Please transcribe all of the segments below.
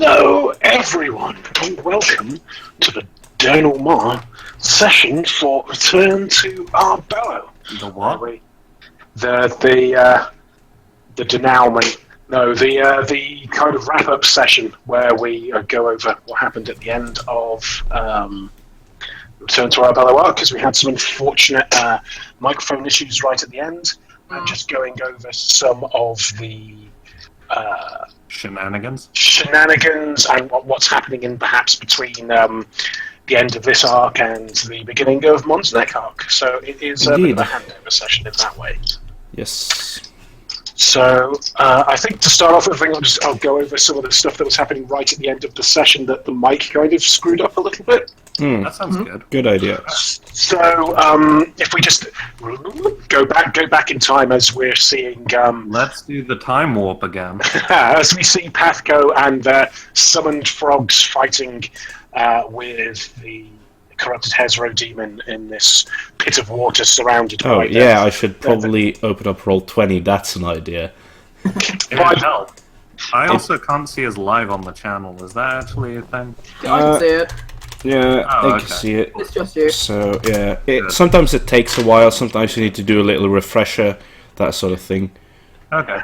Hello, everyone, and welcome to the denouement session for Return to Our Bellow. The what? The denouement. No, the kind of wrap-up session where we go over what happened at the end of Return to Our Bellow arc, because we had some unfortunate microphone issues right at the end, and just going over some of the Shenanigans and what's happening in perhaps between the end of this arc and the beginning of Mon's Neck arc. So it is a bit of a handover session in that way. Yes. So I think to start off with, I'll go over some of the stuff that was happening right at the end of the session that the mic kind of screwed up a little bit. That sounds good. Good idea. So if we just go back in time as we're seeing... Let's do the time warp again. as we see PATHCO and the summoned frogs fighting with the corrupted Hezro demon in this pit of water surrounded by... Oh, yeah, I should probably open up Roll20. That's an idea. No. I also can't see us live on the channel. Is that actually a thing? Yeah, I can see it. Yeah, Oh, I can see it. It's just you. So, yeah. Sometimes it takes a while. Sometimes you need to do a little refresher, that sort of thing. Okay.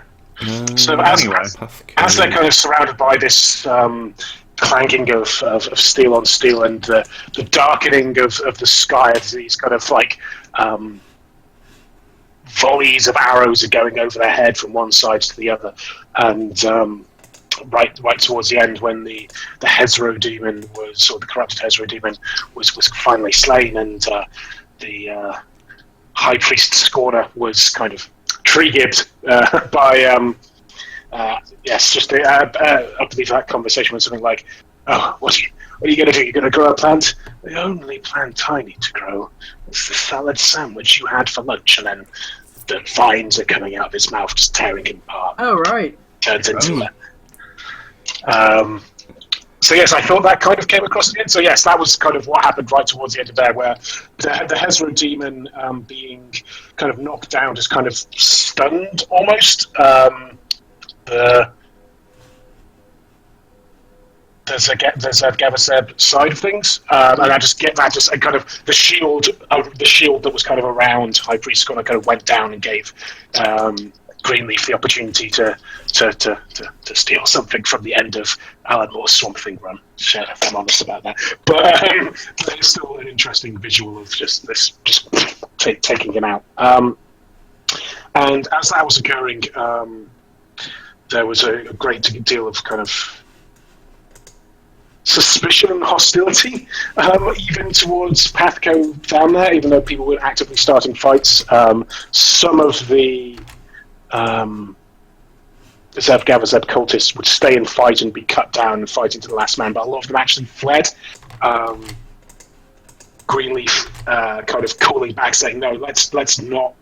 So Anyway. as they're kind of surrounded by this clanking of steel on steel and the darkening of the sky as these kind of like volleys of arrows are going over their head from one side to the other, and right towards the end when the Hezro demon was, or the corrupted Hezro demon was finally slain, and the High Priest Scorner was kind of triggered by I believe that conversation was something like, "Oh, what are you going to do? You're going to grow a plant? The only plant I need to grow is the salad sandwich you had for lunch," and then the vines are coming out of his mouth, just tearing him apart. Oh, right. Turns into it. So yes, I thought that kind of came across at the end. So yes, that was kind of what happened right towards the end of there, where the Hezro demon being kind of knocked down, just kind of stunned almost. There's a Gavaseb side of things, and I just get that just kind of the shield that was kind of around High Priest kind of went down and gave Greenleaf the opportunity to steal something from the end of Alan Moore's Swamp Thing run. If I'm honest about that, but it's still an interesting visual of just this, just taking him out. And as that was occurring, there was a great deal of kind of suspicion and hostility, even towards PATHCO down there, even though people were actively starting fights. Some of the Gavaseb cultists would stay and fight and be cut down and fighting to the last man, but a lot of them actually fled. Greenleaf kind of calling back, saying, "No, let's not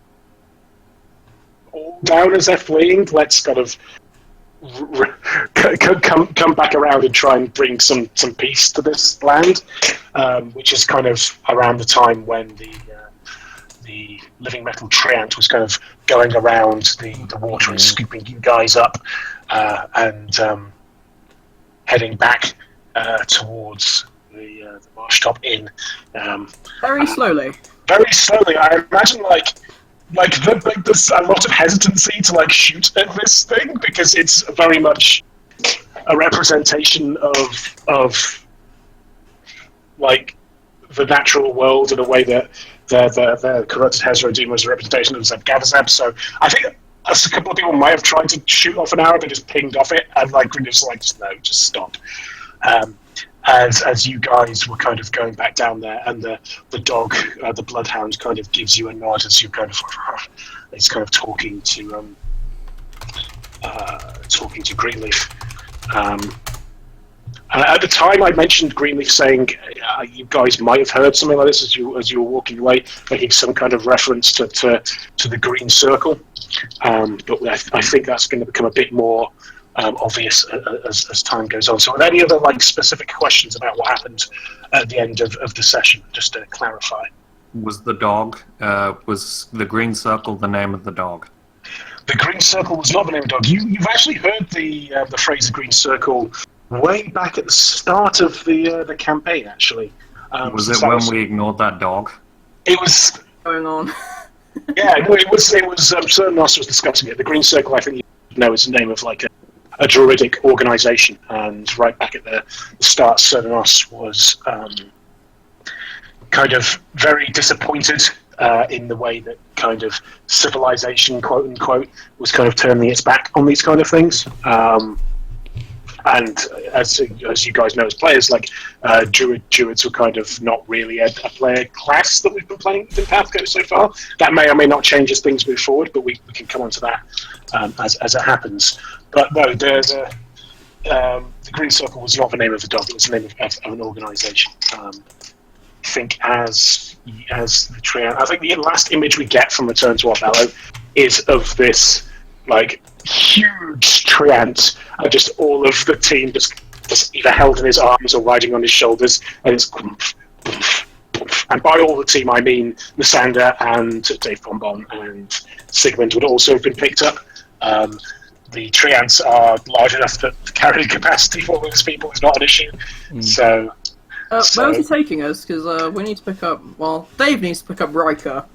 all down as they're fleeing. Let's kind of come back around and try and bring some peace to this land," which is kind of around the time when the Living Metal Treant was kind of going around the water and scooping you guys up and heading back towards the Marsh Top Inn. Very slowly. Very slowly. I imagine there's a lot of hesitancy to shoot at this thing, because it's very much a representation of the natural world in a way that the corrupted Hezro demon was a representation of Gavaseb. So I think a couple of people might have tried to shoot off an arrow, but just pinged off it, and just no, just stop. As you guys were kind of going back down there, and the dog, the bloodhound, kind of gives you a nod as you kind of, it's kind of talking to Greenleaf. At the time, I mentioned Greenleaf saying you guys might have heard something like this as you were walking away, making some kind of reference to the green circle. But I think that's going to become a bit more obvious as time goes on. So, are there any other specific questions about what happened at the end of the session? Just to clarify. Was the dog? Was the green circle the name of the dog? The green circle was not the name of the dog. You've actually heard the phrase "the green circle" way back at the start of the campaign, actually. Was it when we ignored that dog? It was Going on. Yeah, no, it was. Cernos was discussing it. The Green Circle, I think you know, is the name of like a druidic organisation, and right back at the start, Cernos was kind of very disappointed in the way that kind of civilization, quote unquote, was kind of turning its back on these kind of things. And as you guys know as players, like druids were kind of not really a player class that we've been playing in PATHCO so far. That may or may not change as things move forward, but we can come on to that as it happens. But no, the Green Circle was not the name of the dog; it was the name of an organisation. I think as the trio, I think the last image we get from Return to Arbello is of this like huge treant, and just all of the team just either held in his arms or riding on his shoulders, and it's and by all the team I mean Lysander and Dave Bonbon and Sigmund would also have been picked up. The treants are large enough to carry the capacity for those people is not an issue. So where was he taking us? Because we need to pick up. Well, Dave needs to pick up Riker.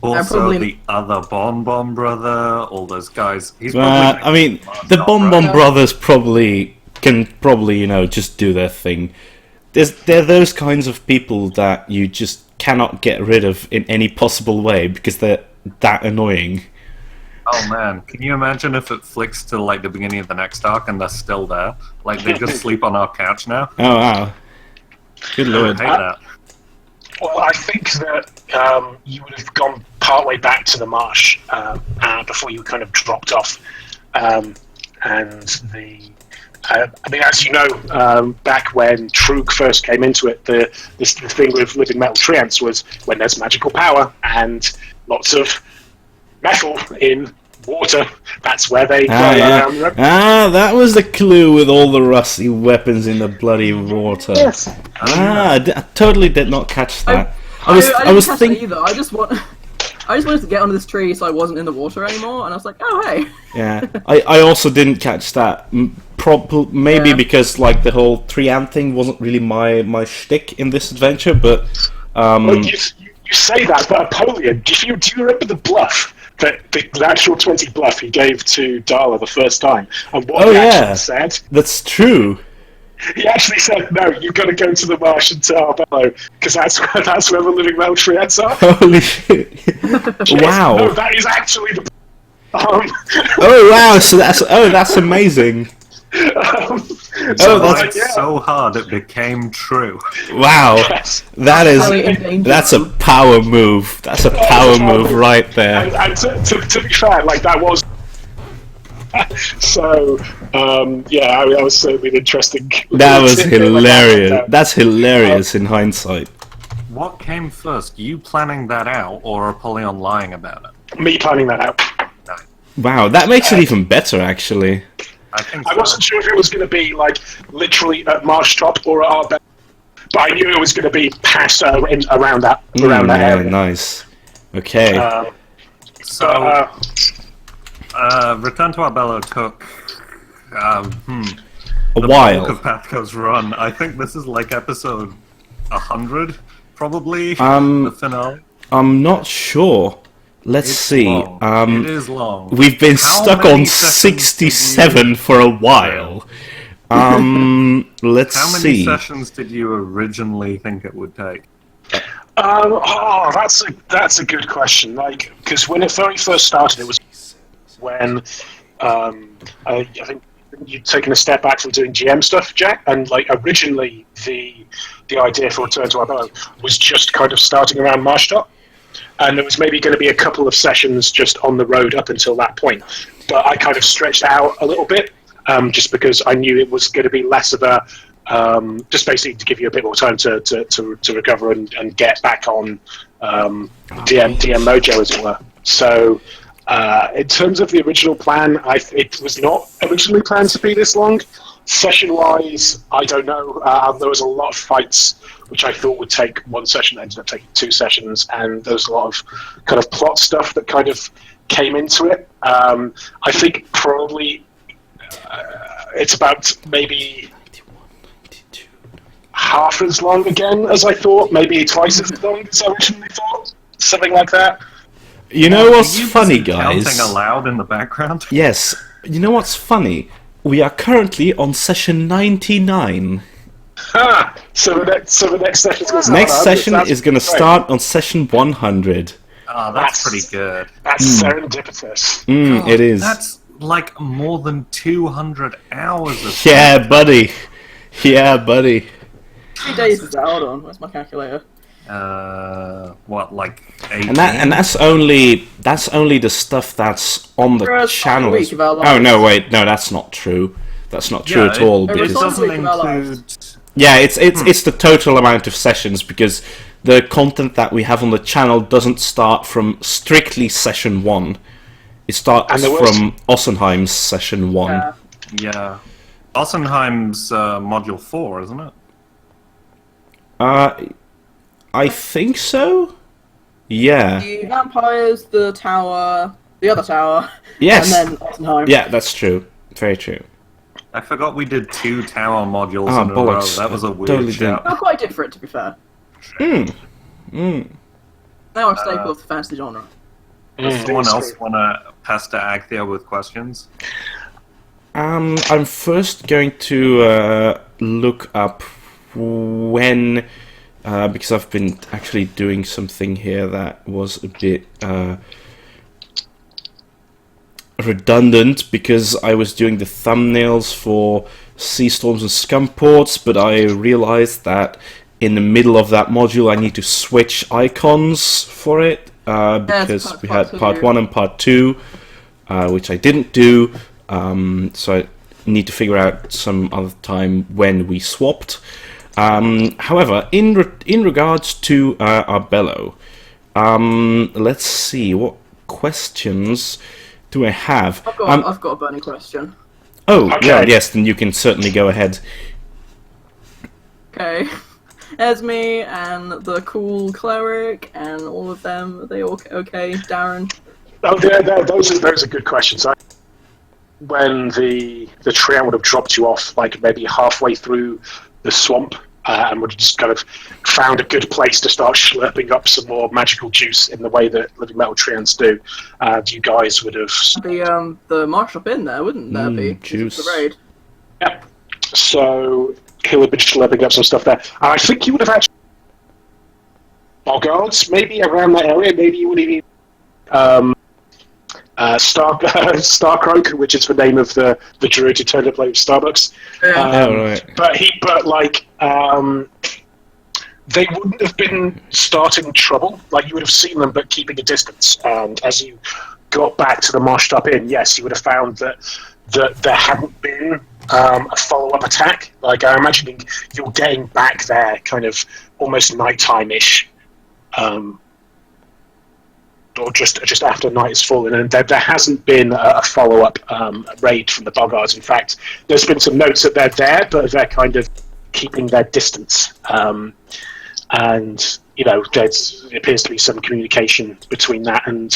Also, the other Bonbon brother, all those guys. He's I mean, the Bonbon brothers can probably just do their thing. They're those kinds of people that you just cannot get rid of in any possible way because they're that annoying. Oh man, can you imagine if it flicks to like the beginning of the next arc and they're still there? Like they just sleep on our couch now? Oh wow. Good lord. I hate that. Well, I think that you would have gone partway back to the marsh before you kind of dropped off. I mean, as you know, back when Trug first came into it, the thing with living metal treants was when there's magical power and lots of metal in water, that's where they go around. That was the clue with all the rusty weapons in the bloody water. Yes. I totally did not catch that. I didn't catch that either. I just wanted to get onto this tree so I wasn't in the water anymore, and I was like, oh hey. Yeah, I also didn't catch that. Maybe because like the whole treant thing wasn't really my shtick in this adventure, but Well, you say that, but Apollyon, do you remember the bluff? The actual 20 bluff he gave to Darla the first time, and what he actually said. That's true. He actually said, "No, you've got to go to the marsh and to Arbello, because that's where the living metal treants are." Holy shit! Wow. No, that is actually the. Oh wow! So that's amazing. That's so hard it became true. Wow, Yes. that's a power move. That's a power move right there. And to be fair, like that was. So, that was certainly an interesting. That was hilarious. That's hilarious in hindsight. What came first, you planning that out or Apollyon lying about it? Me planning that out. Wow, that makes it even better, actually. I wasn't sure if it was going to be like literally at Marsh Top or at Arbello, but I knew it was going to be past around that area. Nice. Okay. Return to Arbello took a the while. bulk of PATHCO's run. I think this is like episode 100, probably. The finale. I'm not sure. Let's see. Long. It is long. We've been stuck on 67 for a while. Let's see. How many sessions did you originally think it would take? That's a good question. Like, because when it very first started, it was when I think you'd taken a step back from doing GM stuff, Jack, and like originally the idea for Return to Arbello was just kind of starting around Marshtot. And there was maybe going to be a couple of sessions just on the road up until that point. But I kind of stretched out a little bit, just because I knew it was going to be less of a... just basically to give you a bit more time to recover and get back on DM mojo, as it were. So, in terms of the original plan, it was not originally planned to be this long. Session-wise, I don't know. There was a lot of fights which I thought would take one session, ended up taking 2 sessions, and there was a lot of kind of plot stuff that kind of came into it. I think probably it's about maybe half as long again as I thought, maybe twice as long as I originally thought, something like that. You know what's Are you funny, busy guys? Counting aloud in the background. Yes. You know what's funny? We are currently on session 99. So the next session is going to start. Next on session 100. is going to start on session 100. Oh, that's pretty good. That's serendipitous. It is. That's like more than 200 hours of Yeah, buddy. Yeah, buddy. 3 days is that? Hold on, where's my calculator? what, like 18? And that's only the stuff that's on the Whereas channel. a week of our Oh lives. no, wait, no, that's not true. That's not true Yeah, at all. It Because- doesn't Week of our lives. include. Yeah, it's the total amount of sessions, because the content that we have on the channel doesn't start from strictly session 1. It starts And there was- from Ossenheim's session 1. Yeah. Yeah. Ossenheim's module 4, isn't it? I think so. Yeah. The vampires, the tower, the other tower, Yes. and then Ottenheim. Yeah, that's true. Very true. I forgot we did 2 tower modules Ah, in a row. bollocks. That was a weird Totally shout. They're quite different, to be fair. They are a staple of the fantasy genre. Does someone else want to pass to Acthia with questions? I'm first going to look up when, because I've been actually doing something here that was a bit redundant, because I was doing the thumbnails for Sea Storms and Scumports, but I realized that in the middle of that module I need to switch icons for it, because we had part 1 and part 2, which I didn't do. So I need to figure out some other time when we swapped. However, in regards to Arbello, let's see, what questions do I have? I've got a burning question. Oh, Okay. yeah, yes, then you can certainly go ahead. Okay. Esme and the cool cleric and all of them, are they all okay? Darren? Oh, those are good questions. When the trio would have dropped you off, like maybe halfway through the swamp, and would have just kind of found a good place to start slurping up some more magical juice in the way that living metal treants do, you guys would have. The marshal in there, wouldn't there be? Juice. The raid. Yep. So he would have been slurping up some stuff there. And I think you would have actually Boggards, maybe around that area. Maybe you would have Starcroak, which is the name of the druid who turned up late with Starbucks. Right. They wouldn't have been starting trouble. Like, you would have seen them, but keeping a distance. And as you got back to the Moshed Up Inn, yes, you would have found that there hadn't been a follow-up attack. Like, I'm imagining you're getting back there kind of almost nighttime-ish. Or just after night has fallen, and there hasn't been a follow-up raid from the Boggards. In fact, there's been some notes that they're there, but they're kind of keeping their distance. And, you know, there appears to be some communication between that and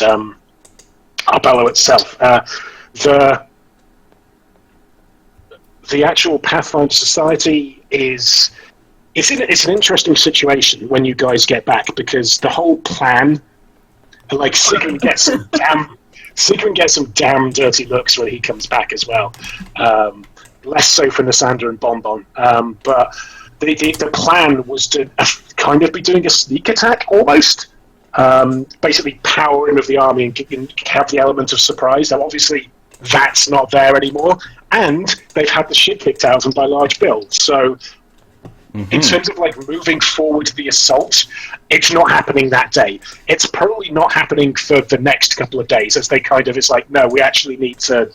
Arbello itself. The actual Pathfinder Society is... It's an interesting situation when you guys get back, because the whole plan... Like, Sigrun gets some damn dirty looks when he comes back as well. Less so for Nasander and Bonbon. But the plan was to kind of be doing a sneak attack, almost. Basically power him of the army and have the element of surprise. Now, obviously, that's not there anymore. And they've had the shit kicked out of them by Large Bill. So... In terms of like moving forward the assault, it's not happening that day. It's probably not happening for the next couple of days, as they kind of, it's like, no, we actually need to,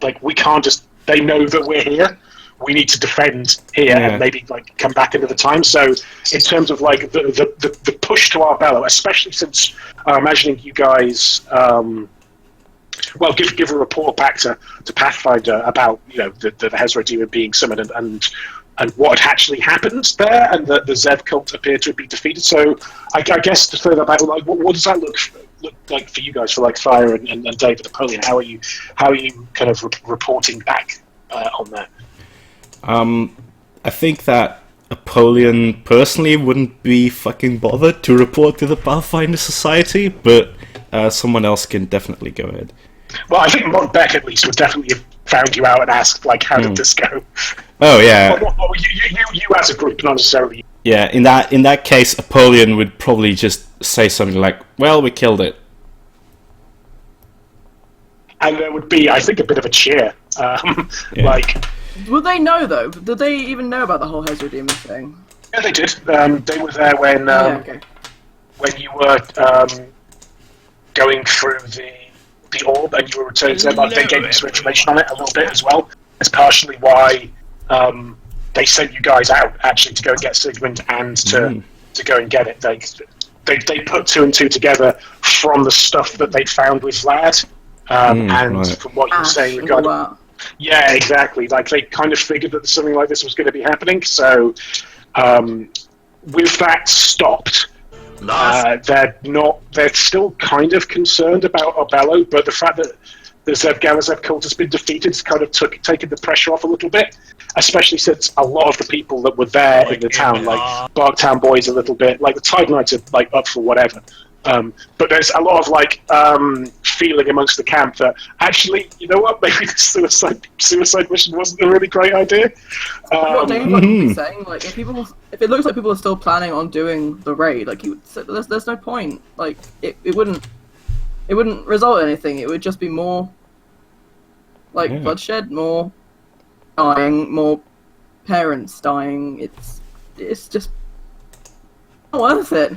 like, we can't just, they know that we're here, we need to defend here and maybe like come back another time. So in terms of like the push to Arbello, especially since I'm imagining you guys, well, give a report back to Pathfinder about, you know, the Hezra demon being summoned and what had actually happened there, and that the Zev cult appeared to be defeated. So, I guess to throw that back, like, what does that look like for you guys, for like Fire and David Napoleon? How are you kind of reporting back on that? I think that Apollyon personally wouldn't be fucking bothered to report to the Pathfinder Society, but someone else can definitely go ahead. Well, I think Monk Beck at least would definitely have found you out and asked, like, how did this go? Oh yeah. Well, you as a group, not necessarily. Yeah, in that case, Apollyon would probably just say something like, "Well, we killed it." And there would be, I think, a bit of a cheer. Like, would they know though? Did they even know about the whole Hezra Demon thing? yeah, they did. They were there when when you were going through the orb and you were returning to them. Like, they gave you some information on it a little bit as well. It's partially why they sent you guys out actually to go and get Sigmund and to go and get it. They put two and two together from the stuff that they'd found with Vlad. From what you were saying regarding... Yeah, exactly. Like, they kind of figured that something like this was going to be happening, so with that stopped, they're still kind of concerned about Arbello, but the fact that the Zev cult has been defeated has kind of taken the pressure off a little bit, especially since a lot of the people that were there in the town, like Barktown boys a little bit, like the Tide Knights are like up for whatever. But there's a lot of like feeling amongst the camp that actually, you know what, maybe the suicide mission wasn't a really great idea. What Dave would be saying, like, if it looks like people are still planning on doing the raid, like, there's no point. Like, it wouldn't result in anything. It would just be more like bloodshed, more dying, more parents dying. It's just not worth it.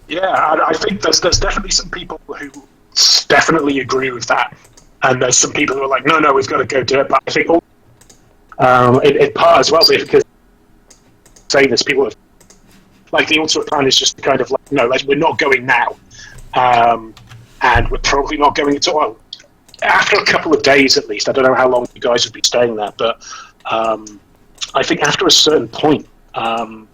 Yeah, I think there's definitely some people who definitely agree with that, and there's some people who are like, no, we've got to go do it. But I think in part as well, because saying this, people have, like, the ultimate plan is just kind of like, no, like, we're not going now, and we're probably not going at all. After a couple of days, at least. I don't know how long you guys would be staying there, but I think after a certain point, the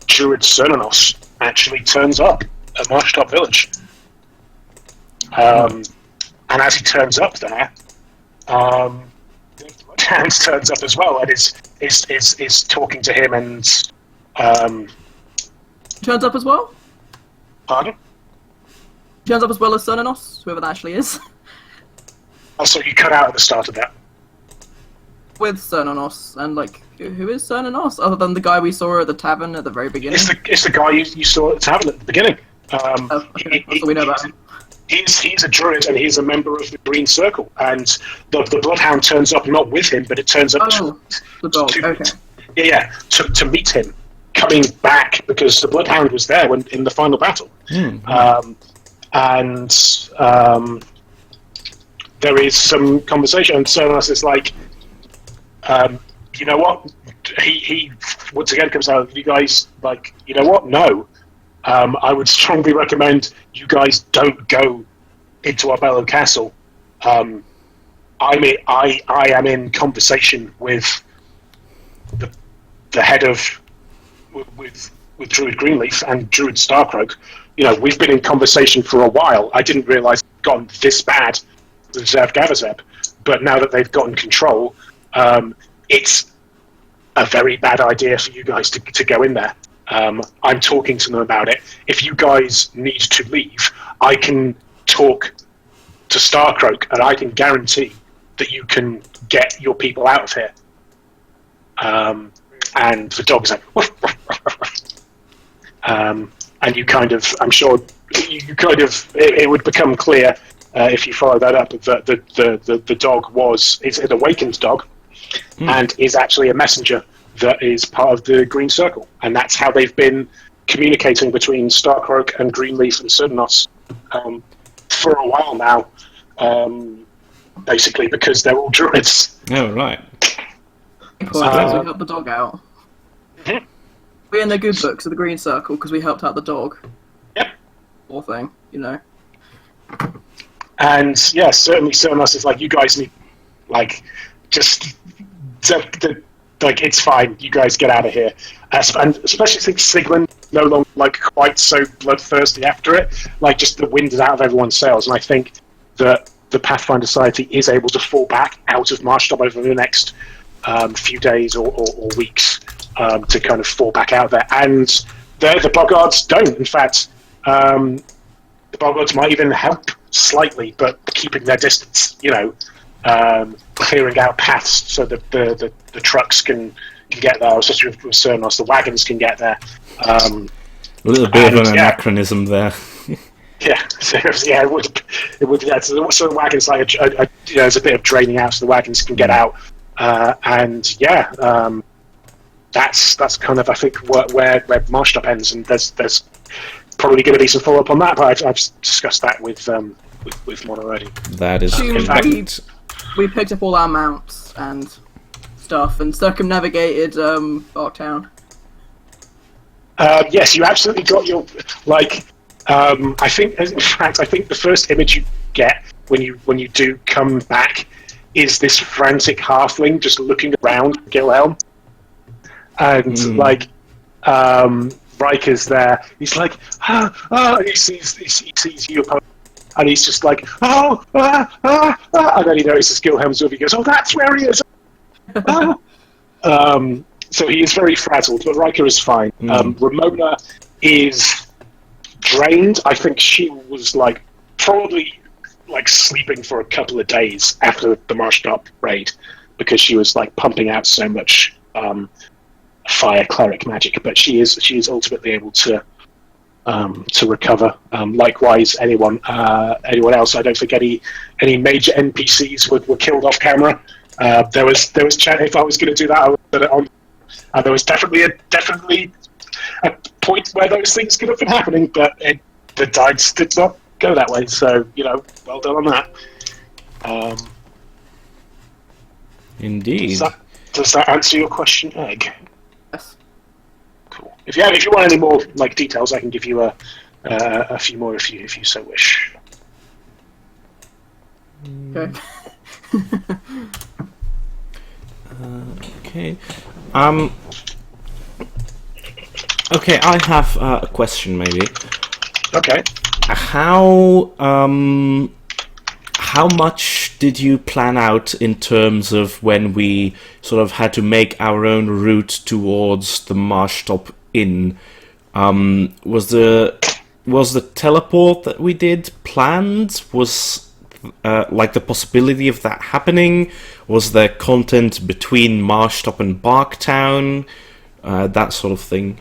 Druid Cernanos actually turns up at Marshtop Village. And as he turns up there, the Bloodhound turns up as well and is talking to him and... turns up as well? Pardon? Turns up as well as Cernanos, whoever that actually is. Oh, so you cut out at the start of that. With Cernanos, and like, who is Cernanos? Other than the guy we saw at the tavern at the very beginning? It's the guy you saw at the tavern at the beginning. Okay. So we know about him. He's a druid and he's a member of the Green Circle, and the Bloodhound turns up not with him, but it turns up the dog. To meet him, coming back because the Bloodhound was there in the final battle. There is some conversation, and Cernanos is like, you know what? He once again comes out. You guys, like, you know what? No, I would strongly recommend you guys don't go into Arbello Castle. I am in conversation with the head of with Druid Greenleaf and Druid Starcroak. You know, we've been in conversation for a while. I didn't realise it'd gotten this bad with Zev Gavazeb, but now that they've gotten control, it's a very bad idea for you guys to go in there. I'm talking to them about it. If you guys need to leave, I can talk to Starcroak, and I can guarantee that you can get your people out of here. And the dog's like, woof, woof, woof, woof. And you kind of, I'm sure, you kind of, it would become clear if you follow that up that the dog is an awakened dog, and is actually a messenger that is part of the Green Circle, and that's how they've been communicating between Starcroak and Greenleaf and Cernanos for a while now, basically because they're all druids. Oh, right. We helped the dog out. Mm-hmm. We're in the good books of the Green Circle because we helped out the dog. Yep. Poor thing, you know. And yeah, certainly Cernanos is like, you guys need, like, just like, it's fine, you guys get out of here. And especially since Sigmund no longer like quite so bloodthirsty after it, like, just the wind is out of everyone's sails, and I think that the Pathfinder Society is able to fall back out of Marshtop over the next few days or weeks, to kind of fall back out there. And the boggards don't. In fact, the boggards might even help slightly, but keeping their distance. Clearing out paths so that the trucks can get there, especially with Cernos, the wagons can get there. A little bit of an anachronism there. Yeah, seriously, yeah, it would. Yeah, so the wagons there's a bit of draining out so the wagons can get out, that's kind of I think where Marstop ends, and there's probably going to be some follow up on that, but I've discussed that with Mon already. That is correct. We picked up all our mounts and stuff and circumnavigated Barktown. Yes, you absolutely got your I think the first image you get when you do come back is this frantic halfling just looking around Gilhelm, and Riker's there. He's like, he sees you, and he's just like, and then he notices Gilhelm's over. He goes, oh, that's where he is. So he is very frazzled, but Riker is fine. Ramona is drained. I think she was probably sleeping for a couple of days after the Marstop raid because she was pumping out so much fire cleric magic. But she is ultimately able to recover. Likewise, anyone else. I don't think any major NPCs were killed off camera. There was chat. If I was going to do that, I would put it on. There was definitely a point where those things could have been happening, but the dice did not go that way. So well done on that. Indeed. Does that answer your question, Egg? Yes. Cool. If you want any more details, I can give you a few more if you so wish. Okay. Okay. Okay, I have a question, maybe. Okay. How much did you plan out in terms of when we sort of had to make our own route towards the Marstop Inn? Was the teleport that we did planned? Was the possibility of that happening? Was there content between Marstop and Barktown? That sort of thing.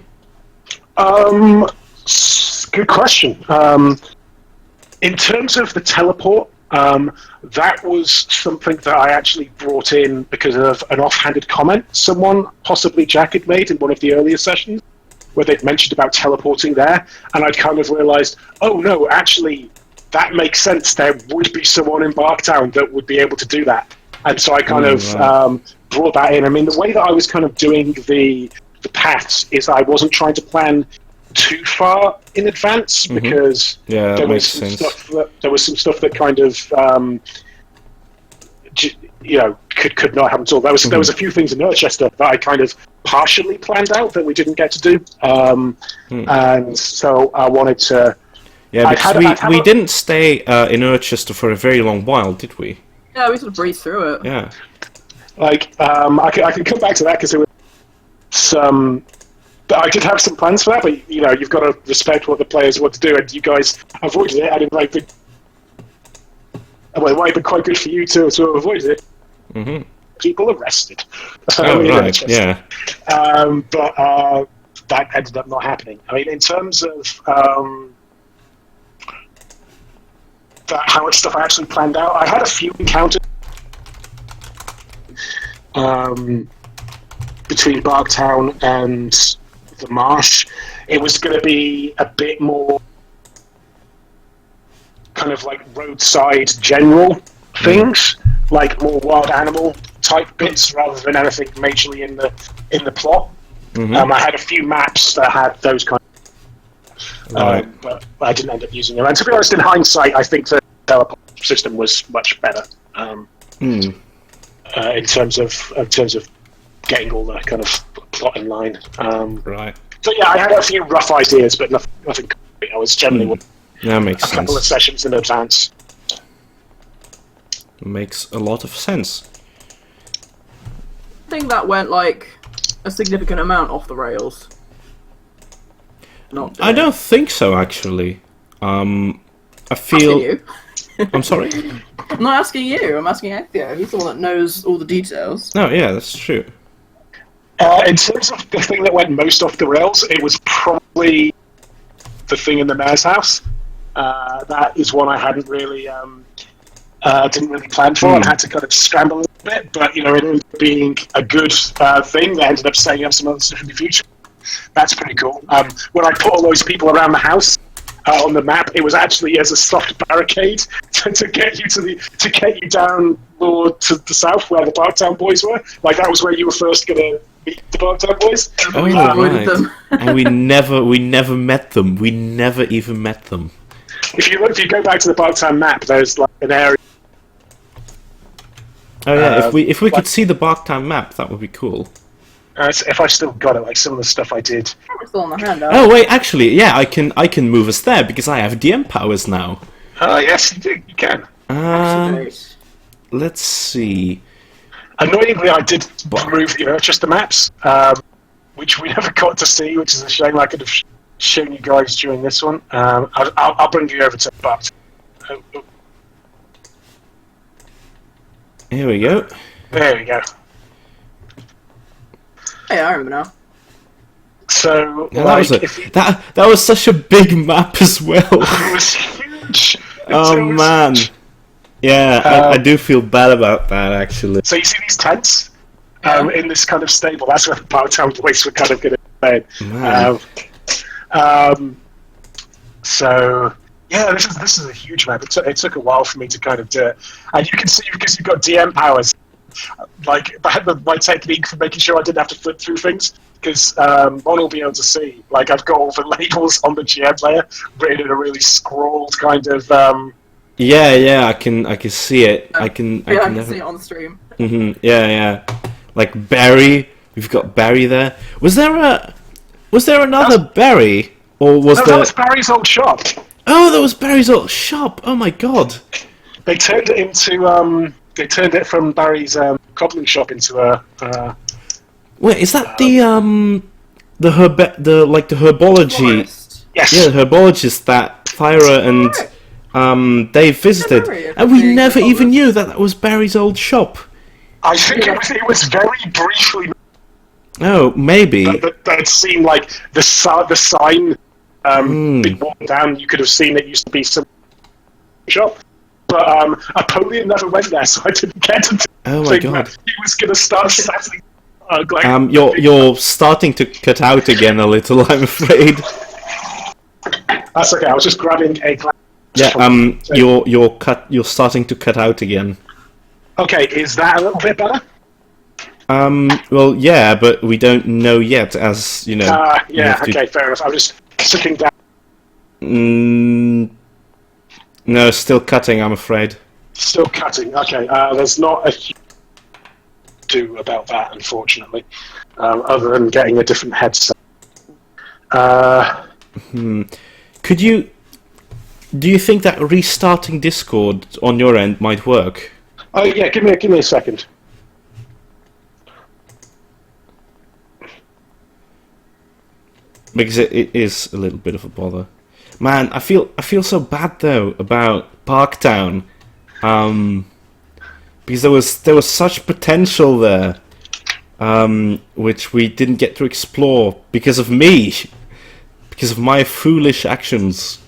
Good question. In terms of the teleport, that was something that I actually brought in because of an offhanded comment someone, possibly Jack, had made in one of the earlier sessions, where they'd mentioned about teleporting there, and I'd kind of realised, oh no, actually, that makes sense. There would be someone in Barktown that would be able to do that. And so I kind of brought that in. I mean, the way that I was kind of doing the paths is I wasn't trying to plan too far in advance because there was some stuff that kind of could not happen at all. There was a few things in Urchester that I kind of partially planned out that we didn't get to do, and so I wanted to. Yeah, because we didn't stay in Urchester for a very long while, did we? Yeah, we sort of breezed through it. Yeah. I can come back to that because there was some. I did have some plans for that, but you've got to respect what the players want to do, and you guys avoided it. And it might have been quite good for you to have avoided it. Mm-hmm. People arrested. Right, yeah. But that ended up not happening. I mean, in terms of how much stuff I actually planned out, I had a few encounters between Barktown and the marsh. It was going to be a bit more kind of roadside general things, like more wild animal type bits rather than anything majorly in the plot. I had a few maps that had those kind of but I didn't end up using them. And to be honest, in hindsight, I think the teleport system was much better in terms of getting all the kind of plot in line. Right. So yeah, I had a few rough ideas, but nothing concrete. I was generally that makes a couple of sessions in advance. Makes a lot of sense. I think that went a significant amount off the rails. Not I don't think so, actually. I feel. you. I'm sorry. I'm not asking you. I'm asking Actio. He's the one that knows all the details. No, yeah, that's true. In terms of the thing that went most off the rails, it was probably the thing in the mayor's house. That is one I hadn't really, didn't really plan for, and had to kind of scramble a little bit. But it ended up being a good thing that ended up setting up some other stuff in the future. That's pretty cool. When I put all those people around the house on the map, it was actually as a soft barricade to get you down more to the south where the Barktown boys were. Like that was where you were first gonna meet the Barktown boys. Oh, right. Them. And we never met them. We never even met them. If you go back to the Barktown map, there's like an area. Oh yeah, if we could see the Barktown map, that would be cool. If I still got it, like some of the stuff I did. Still on the handout. Oh wait, actually, yeah, I can move us there because I have DM powers now. Yes, you do. You can. Let's see. Annoyingly, I did remove just the maps, which we never got to see, which is a shame. I could have shown you guys during this one. I'll bring you over to Barktown. Here we go. There we go. Hey, I remember now. So yeah, that was such a big map as well. It was huge. Oh man. Yeah, I do feel bad about that actually. So you see these tents in this kind of stable? That's where the Barktown boys were kind of going to play. So yeah, this is a huge map. It took a while for me to kind of do it, and you can see because you've got DM powers. Like my technique for making sure I didn't have to flip through things, because Mon will be able to see. Like I've got all the labels on the GM layer written in a really scrawled kind of. Yeah, I can see it. I can see it on the stream. Yeah. Like Barry, we've got Barry there. Was there another Barry, or was there? That was Barry's old shop. Oh, that was Barry's old shop. Oh my god. They turned it into They turned it from Barry's cobbling shop into a. Wait, is that the herbology? Florist. Yes. Yeah, the herbologist that Thyra and Dave visited, and we never even knew that was Barry's old shop. I think it was very briefly. Oh, maybe. That seemed like the sign being worn down. You could have seen it used to be some shop. But Apollyon never went there, so I didn't get to. Oh my god! He was going to start sassing. You're starting to cut out again a little, I'm afraid. That's okay. I was just grabbing a glass. Yeah. You're starting to cut out again. Okay, is that a little bit better? Well, yeah, but we don't know yet, as you know. Yeah. Okay, fair enough. I'm just sitting down. No, still cutting, I'm afraid. Still cutting. Okay, there's not a huge to do about that, unfortunately, other than getting a different headset. Could you? Do you think that restarting Discord on your end might work? Oh yeah, give me a second. Because it is a little bit of a bother. Man, I feel so bad though about Barktown, because there was such potential there, which we didn't get to explore because of me, because of my foolish actions.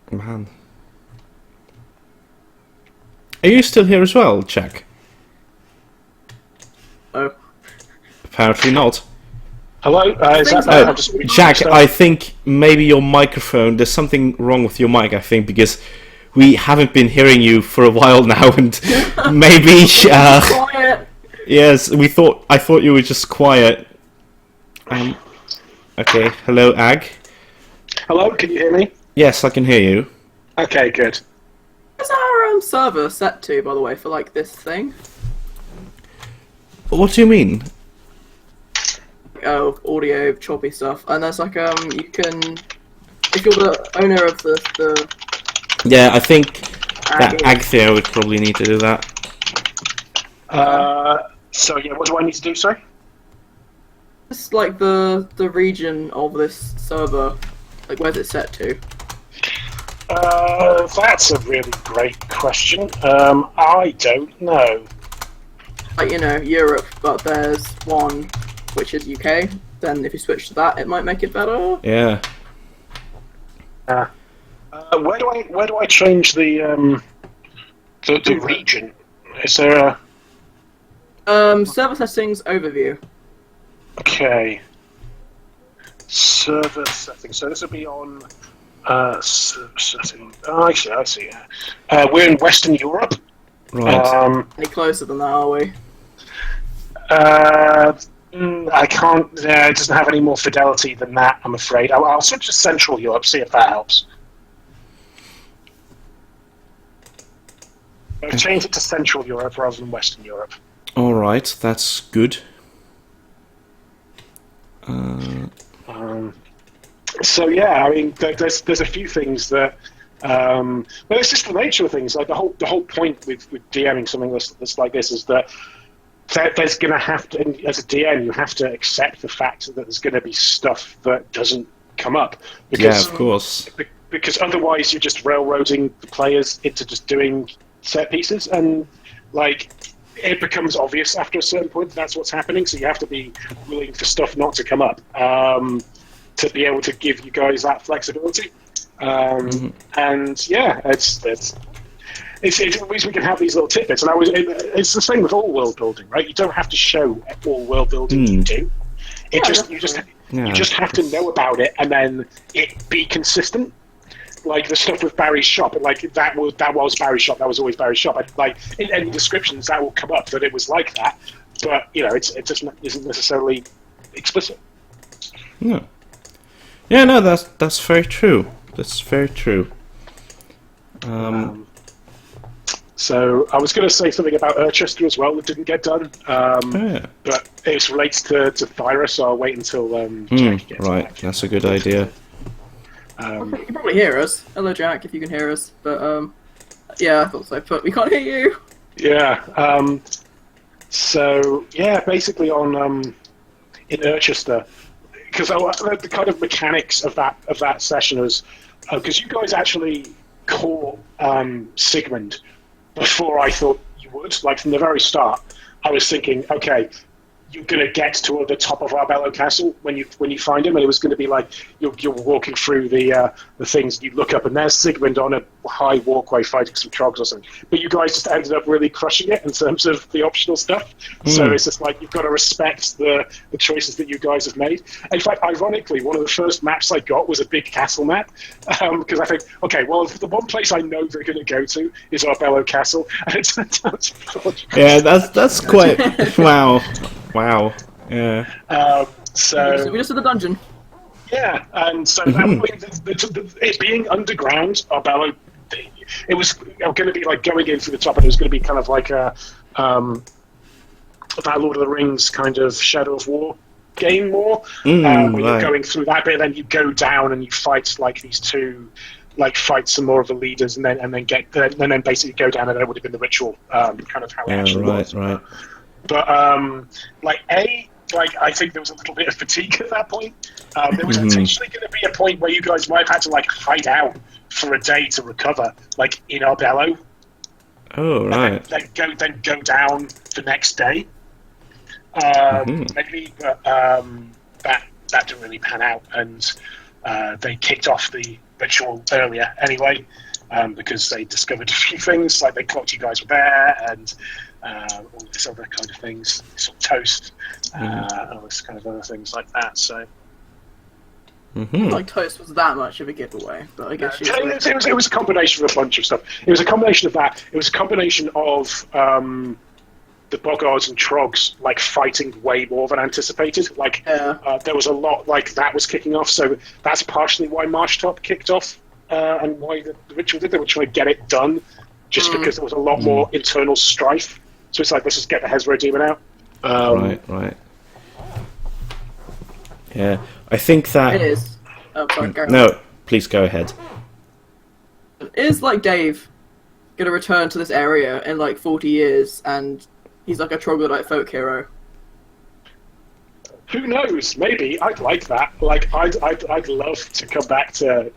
Man, are you still here as well, Jack? Oh, apparently not. Hello? Jack, I think maybe your microphone, there's something wrong with your mic, I think, because we haven't been hearing you for a while now, and maybe... quiet. Yes, I thought you were just quiet. Okay, hello, Ag. Hello, can you hear me? Yes, I can hear you. Okay, good. What's our server set to, by the way, for, like, this thing? What do you mean? Audio choppy stuff, and there's like you can, if you're the owner of the yeah, I think that Agthea would probably need to do that. So yeah, what do I need to do, sorry? It's like the region of this server. Like, where's it set to? That's a really great question. I don't know. Like, Europe, but there's one which is UK. Then if you switch to that, it might make it better. Yeah. Where do I change the region? Is there a Server settings overview. okay server settings? So this will be on server settings. Oh, I see. We're in Western Europe. Right. Any closer than that, are we? I can't. It doesn't have any more fidelity than that, I'm afraid. I'll switch to Central Europe, see if that helps. I've changed it to Central Europe rather than Western Europe. All right, that's good. So yeah, I mean, there's a few things that. Well, it's just the nature of things. Like the whole point with DMing something that's like this is that there's going to have to, and as a DM, you have to accept the fact that there's going to be stuff that doesn't come up. Because, yeah, of course. Because otherwise, you're just railroading the players into just doing set pieces, and like it becomes obvious after a certain point that that's what's happening. So you have to be willing for stuff not to come up to be able to give you guys that flexibility. And yeah, it's at least we can have these little tidbits. And it's the same with all world building, right? You don't have to show all world building you do. You just have to know about it and then it be consistent. Like the stuff with Barry's shop, like that was Barry's shop. That was always Barry's shop. And like in any descriptions, that will come up that it was like that. But it just isn't necessarily explicit. Yeah. Yeah. No, that's very true. That's very true. So I was going to say something about Urchester as well that didn't get done, but it relates to Thyra, so I'll wait until Jack gets right, back. that's a good idea. You can probably hear us. Hello, Jack, if you can hear us. But yeah, I thought so. But we can't hear you. Yeah. So yeah, basically on in Urchester, because the kind of mechanics of that session was because you guys actually caught Sigmund before I thought you would. Like from the very start, I was thinking, okay, you're going to get to the top of Arbello Castle when you find him, and it was going to be like you're walking through the things. You look up, and there's Sigmund on a high walkway fighting some trogs or something. But you guys just ended up really crushing it in terms of the optional stuff. So it's just like you've got to respect the choices that you guys have made. In fact, ironically, one of the first maps I got was a big castle map because I think, okay, well, the one place I know they're going to go to is Arbello Castle, and it's yeah, that's quite wow. Yeah. So we just did the dungeon. Yeah, and so it being underground, Arbello, it was going to be like going in through the top, and it was going to be kind of like a that Lord of the Rings kind of Shadow of War game more, where you're going through that bit, and then you go down and you fight like these two. Like fight some more of the leaders, and then basically go down, and that would have been the ritual, kind of how it actually was. Right. But I think there was a little bit of fatigue at that point. There was potentially going to be a point where you guys might have had to like hide out for a day to recover, like in Arbello. Oh right. Then go down the next day. Maybe, but that didn't really pan out, and they kicked off the ritual earlier anyway, because they discovered a few things, like they clocked you guys were there, and all this other kind of things, some toast, all this kind of other things like that. So, Like toast was that much of a giveaway, but I guess it was a combination of a bunch of stuff. It was a combination of that. It was a combination of the Boggards and Trogs like fighting way more than anticipated. Like there was a lot like that was kicking off, so that's partially why Marshtop kicked off and why the ritual did. They were trying to get it done, just because there was a lot more internal strife. So it's like, let's just get the Hezro demon out. Right. Yeah, I think that it is. Oh, sorry, no, please go ahead. Is like Dave gonna return to this area in like 40 years and he's like a troglodyte folk hero. Who knows? Maybe I'd like that. Like I'd love to come back to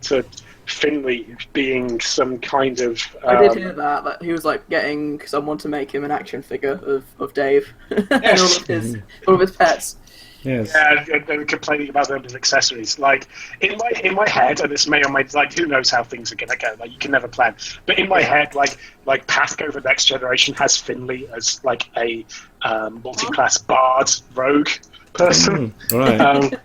Finley being some kind of. I did hear that he was like getting someone to make him an action figure of Dave and Yes. all of his pets. Yes. Yeah, and complaining about them as accessories. Like in my head, and this may or may like who knows how things are gonna go. Like you can never plan. But in my head, like PATHCO the Next Generation has Finley as like a multi-class bard rogue person. Right.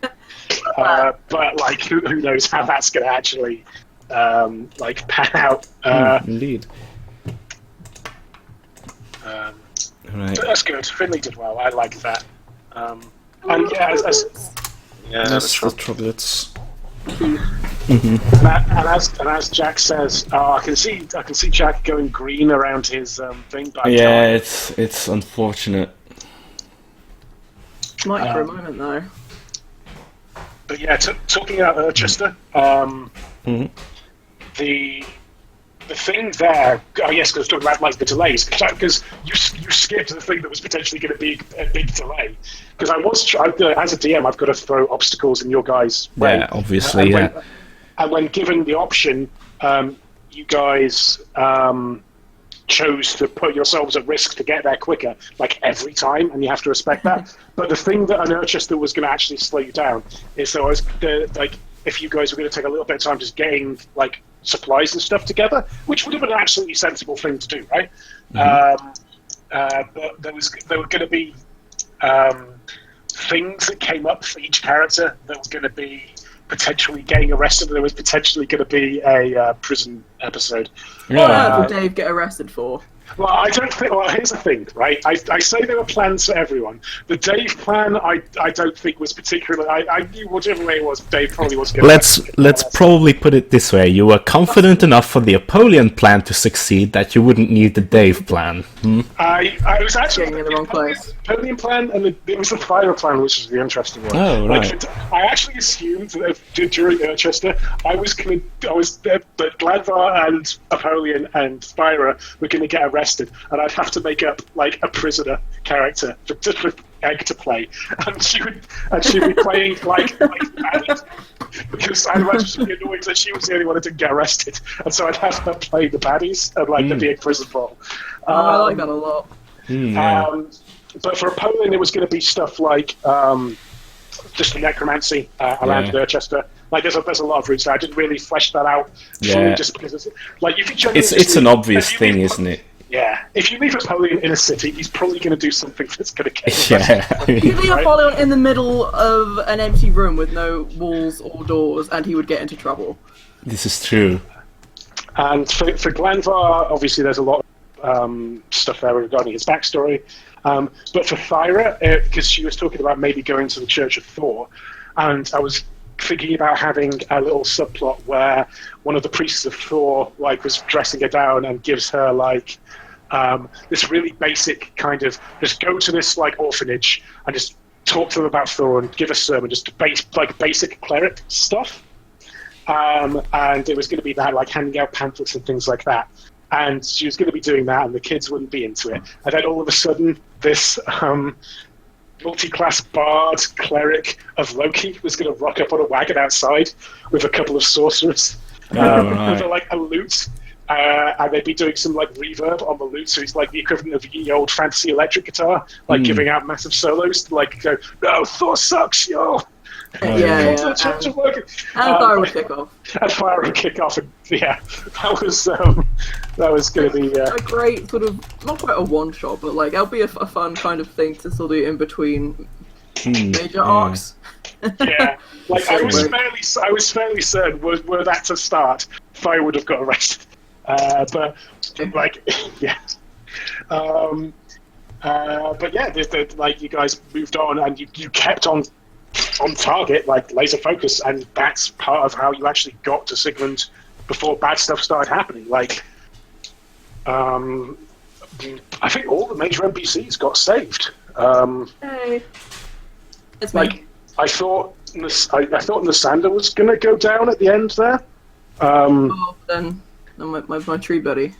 But like who knows how that's gonna actually like pan out. Indeed. But Right. that's good. Finley did well. I like that. And yeah, That's the troglodytes. and as Jack says, I can see Jack going green around his thing. But Yeah, it's unfortunate. Might for a moment though. But yeah, talking about Urchester, the thing there. Oh yes, because talking about like the delays, because you skipped the thing that was potentially going to be a big delay. Because I was as a DM, I've got to throw obstacles in your guys' way. Yeah, obviously, And when given the option, you guys chose to put yourselves at risk to get there quicker, like every time, and you have to respect that. But the thing that an Urchester was going to actually slow you down is that like if you guys were going to take a little bit of time just getting like supplies and stuff together, which would have been an absolutely sensible thing to do, right? But there were going to be things that came up for each character that were going to be potentially getting arrested. There was potentially going to be a prison episode. What on earth would Dave get arrested for? Well, I don't think. Well, here's the thing, right? I say there were plans for everyone. The Dave plan, I don't think was particularly. I knew whichever way it was, Dave probably was going. Let's probably put it this way: you were confident enough for the Apollyon plan to succeed that you wouldn't need the Dave plan. I was actually Getting in the wrong place. Napoleon plan, and it was the Fire plan, which was the interesting one. Oh, right. Like, I actually assumed that during Urchester, that Gladvar and Apollyon and Spyra were going to get arrested, and I'd have to make up like a prisoner character for Egg to play, and she'd be playing like because I'd imagine she'd be annoyed that she was the only one that didn't get arrested, and so I'd have her play the baddies and like the big prison brawl. I like that a lot. But for Apollyon, it was going to be stuff like just the necromancy around Dorchester. Like there's a lot of routes there. I didn't really flesh that out fully just because it's like you can it's an obvious thing, isn't it? Yeah, if you leave Apollyon in a city, he's probably going to do something that's going to get You could leave Apollyon in the middle of an empty room with no walls or doors, and he would get into trouble. This is true. And for Glanvar, obviously there's a lot of stuff there regarding his backstory. But for Thyra, because she was talking about maybe going to the Church of Thor, and I was thinking about having a little subplot where one of the priests of Thor like was dressing her down and gives her like this really basic kind of just go to this like orphanage and just talk to them about Thor and give a sermon, just basic cleric stuff. And it was going to be that like handing out pamphlets and things like that. And she was going to be doing that, and the kids wouldn't be into it. And then all of a sudden, this multi-class bard cleric of Loki was going to rock up on a wagon outside with a couple of sorcerers with like a lute. And they'd be doing some like reverb on the lute, so he's like the equivalent of the old fantasy electric guitar, like giving out massive solos to like go, "No, Thor sucks, yo!" And Fire would kick off. And Fire would kick off, and yeah, that was going to be a great sort of not quite a one shot, but like it'll be a fun kind of thing to still do in between major arcs. Yeah, like I was fairly certain were that to start, Fire would have got arrested. But like, yeah. But yeah, like you guys moved on, and you kept on target, like laser focus, and that's part of how you actually got to Sigmund before bad stuff started happening. Like, I think all the major NPCs got saved. Hey, it's like me. I thought Nasander was gonna go down at the end there. Then my tree buddy.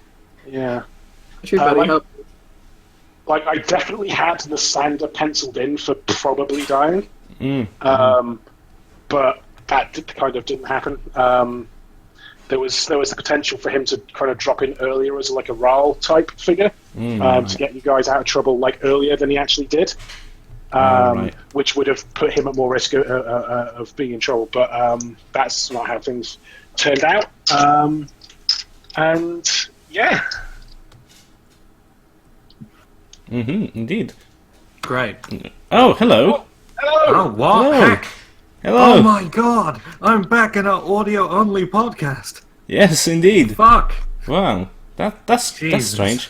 Yeah. My tree buddy helped. like I definitely had the sander penciled in for probably dying, but that kind of didn't happen. There was the potential for him to kind of drop in earlier as like a Raal type figure to get you guys out of trouble like earlier than he actually did, which would have put him at more risk of being in trouble. But that's not how things turned out. And yeah. Indeed. Great. Oh, hello. Hello. Oh, what? Hello. Heck? Hello. Oh my god! I'm back in our audio-only podcast. Yes, indeed. Fuck. Wow, that's Jesus. strange.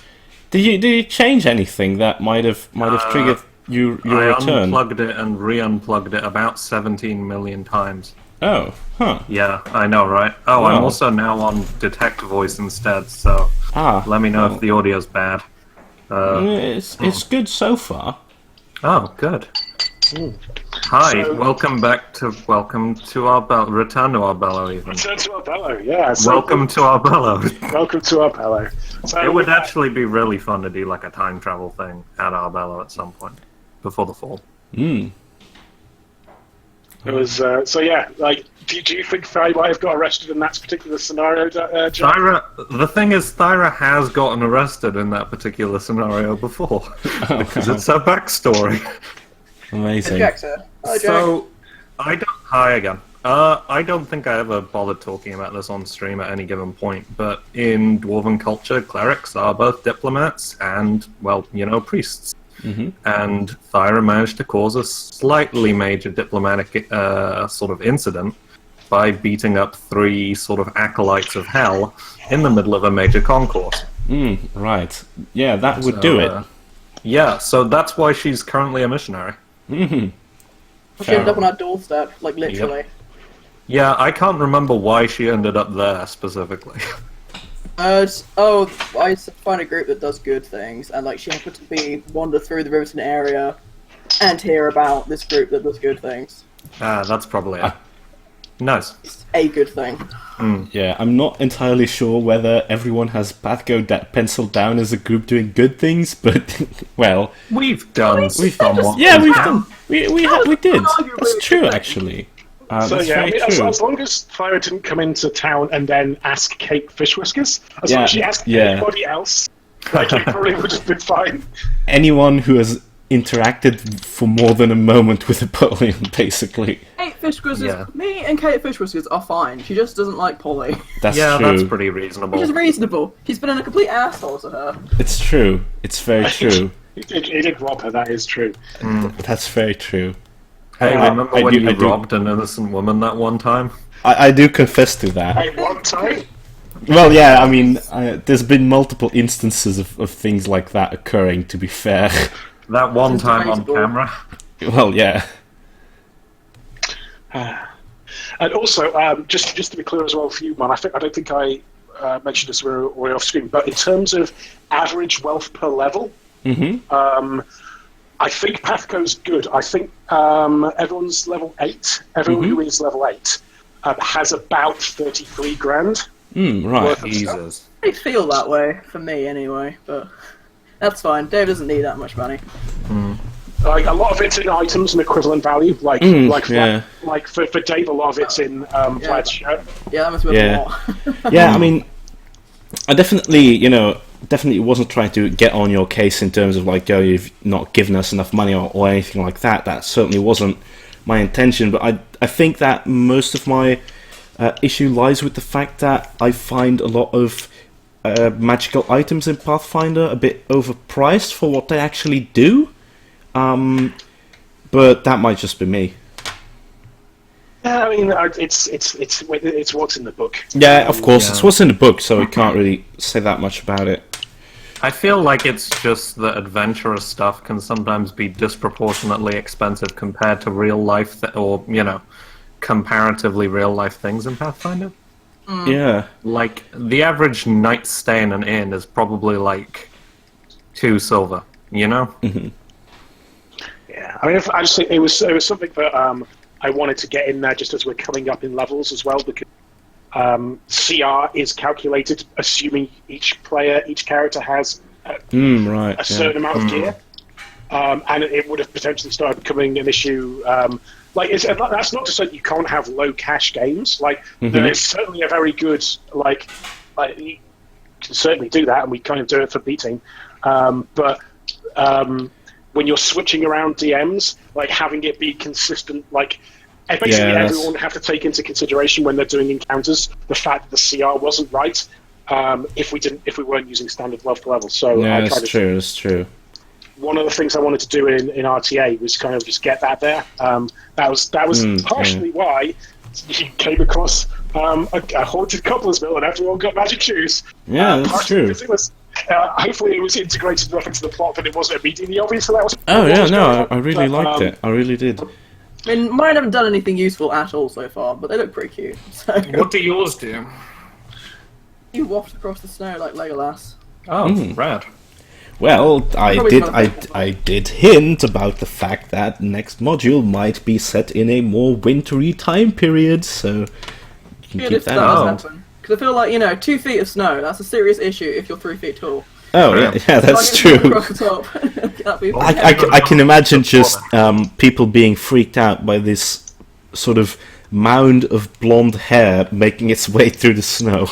Did you change anything that might have triggered your I return? unplugged it and re-unplugged it about 17 million times. Oh, huh. Yeah, I know, right? Oh, Wow. I'm also now on Detect Voice instead, so let me know if the audio's bad. It's good so far. Oh, good. Hi, welcome to our return to our bellow even. Return to Arbello, yeah. So Welcome to our bellow. welcome to Arbello. So It would actually be really fun to do like a time travel thing at Arbello at some point before the fall. Hmm. It was so yeah. Like, do you think Thyra might have got arrested in that particular scenario, John? The thing is, Thyra has gotten arrested in that particular scenario before because it's her backstory. Amazing. Jack, sir. Hi, Jack. So, hi again. I don't think I ever bothered talking about this on stream at any given point, but in Dwarven culture, clerics are both diplomats and, well, priests. And Thyra managed to cause a slightly major diplomatic sort of incident by beating up 3 sort of acolytes of hell in the middle of a major concourse. Right. Yeah, that would do it. Yeah, so that's why she's currently a missionary. She ended up on our doorstep, like literally. Yeah, I can't remember why she ended up there specifically. I find a group that does good things, and like she happened to wander through the Riverton area and hear about this group that does good things. That's probably it. Nice. It's a good thing. Yeah, I'm not entirely sure whether everyone has PATHCO penciled down as a group doing good things, but well, We've done somewhat. yeah, we've done. We did. That's true, actually. So That's yeah, very as true. long as Thyra didn't come into town and then ask Kate Fish Whiskers, as long Yeah, as she asked yeah. anybody else, like, it probably would have been fine. Anyone who has interacted for more than a moment with Napoleon, basically. Kate Fish Whiskers, Yeah. me and Kate Fish Whiskers are fine. She just doesn't like Polly. That's Yeah, true. that's pretty reasonable. Which is reasonable. He's been a complete asshole to her. It's true. It's very true. He did rob her, that is true. That's very true. Hey, remember I when do- you I do- robbed an innocent woman that one time? I do confess to that. At one time, Well, yeah, I mean, there's been multiple instances of things like that occurring, to be fair. That one This is time on debatable. camera? Well, yeah. and also just to be clear as well for you, man, I don't think I mentioned this when we were off screen, but in terms of average wealth per level, I think PATHCO's good. I think everyone's level 8. Everyone who is level 8 has about 33 grand. Right. worth of stuff. Jesus. I feel that way, for me anyway, but that's fine. Dave doesn't need that much money. Like, a lot of it's in items and equivalent value. Like yeah. like for Dave, a lot of it's in Vlad's shirt. Yeah, that must be Yeah. a lot. Yeah, I mean, I definitely wasn't trying to get on your case in terms of like, oh, you've not given us enough money or anything like that. That certainly wasn't my intention. But I think that most of my issue lies with the fact that I find a lot of magical items in Pathfinder a bit overpriced for what they actually do. But that might just be me. Yeah, I mean, it's what's in the book. Yeah, of course, Yeah. it's what's in the book, so I can't really say that much about it. I feel like it's just that adventurous stuff can sometimes be disproportionately expensive compared to real life, comparatively real life things in Pathfinder. Yeah. Like, the average night stay in an inn is probably like 2 silver, you know? Yeah, I mean, I just think it was something that I wanted to get in there just as we're coming up in levels as well, because CR is calculated assuming each character has Right. a certain amount of gear, and it would have potentially started becoming an issue. That's not to say that you can't have low cash games. There's certainly a very good you can certainly do that, and we kind of do it for B team. But when you're switching around DMs, having it be consistent, basically everyone would have to take into consideration when they're doing encounters the fact that the CR wasn't right. If we weren't using standard level to level. So that's true. That's true. One of the things I wanted to do in RTA was kind of just get that there. That was partially why you came across a haunted coupler's mill and everyone got magic shoes. Yeah, that's true. Hopefully it was integrated enough into the plot that it wasn't immediately obvious. So that was. I really liked it. I really did. I mean, mine haven't done anything useful at all so far, but they look pretty cute. So. What do yours do? You waft across the snow like Legolas. Oh, rad. Well, I did hint about the fact that next module might be set in a more wintry time period, so you can keep that in mind. Because I feel like, 2 feet of snow, that's a serious issue if you're 3 feet tall. Oh, yeah, that's true. I can imagine just people being freaked out by this sort of mound of blonde hair making its way through the snow.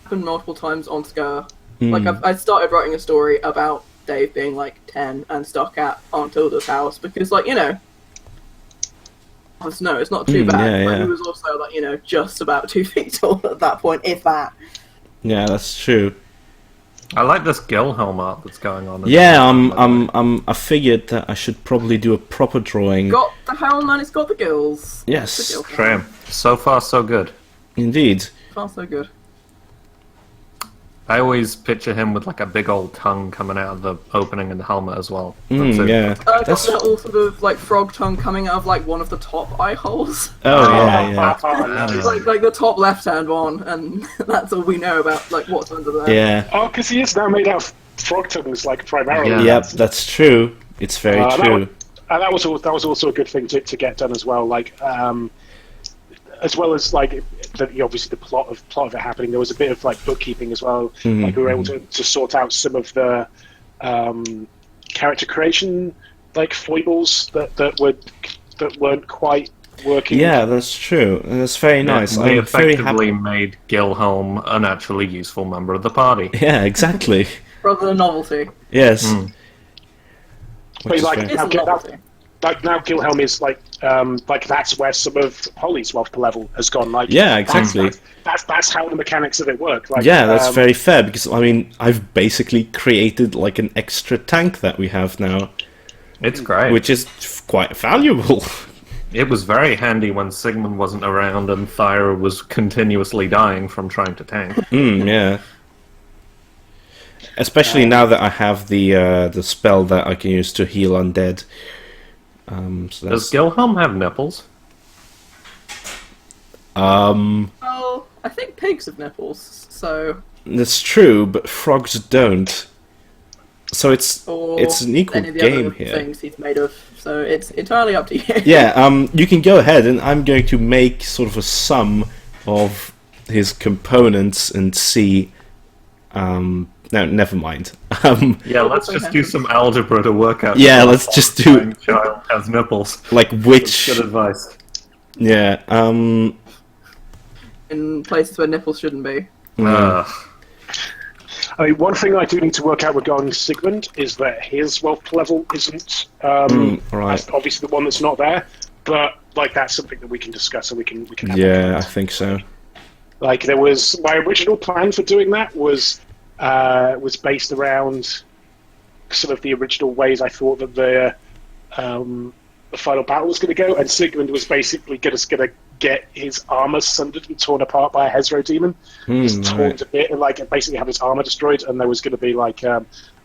Happened multiple times on Scar. I started writing a story about Dave being 10 and stuck at Aunt Tilda's house because, the snow, it's not too bad. He was also, just about 2 feet tall at that point, if that. Yeah, that's true. I like this Gilhelm art that's going on. I figured that I should probably do a proper drawing. Got the helm and it's got the gills. Yes. Tram. So far, so good. Indeed. So far, so good. I always picture him with a big old tongue coming out of the opening in the helmet as well. Yeah. That's all sort of frog tongue coming out of one of the top eye holes. Oh yeah. Like the top left-hand one, and that's all we know about what's under there. Yeah. Oh, because he is now made out of frog tongues, primarily. Yeah. Yep, that's true. It's very true. That was also a good thing to get done as well. As well as obviously the plot of it happening, there was a bit of bookkeeping as well. We were able to sort out some of the character creation foibles that weren't quite working. Yeah, that's true, and that's very nice. They I'm very effectively made Gilhelm an actually useful member of the party. Yeah, exactly. Rather than novelty. Yes. But now Gilhelm is that's where some of Holly's wealth level has gone. Yeah, exactly. That's how the mechanics of it work. That's very fair because I've basically created an extra tank that we have now. It's great, which is quite valuable. It was very handy when Sigmund wasn't around and Thyra was continuously dying from trying to tank. Yeah. Especially now that I have the spell that I can use to heal undead. Does Gilhelm have nipples? Well, I think pigs have nipples, so... That's true, but frogs don't. So it's an equal any of the game other here. Things he's made of, so it's entirely up to you. Yeah, you can go ahead, and I'm going to make sort of a sum of his components and see... No, never mind. Yeah, let's just do some algebra to work out. Yeah, let's just do. Child has nipples. Which? Good advice. Yeah. In places where nipples shouldn't be. One thing I do need to work out regarding Sigmund is that his wealth level isn't obviously the one that's not there, but that's something that we can discuss and we can. Yeah, I think so. There was my original plan for doing that was based around some of the original ways I thought that the final battle was going to go, and Sigmund was basically just going to get his armor sundered and torn apart by a Hezro demon, just torn to bit, and basically have his armor destroyed. And there was going to be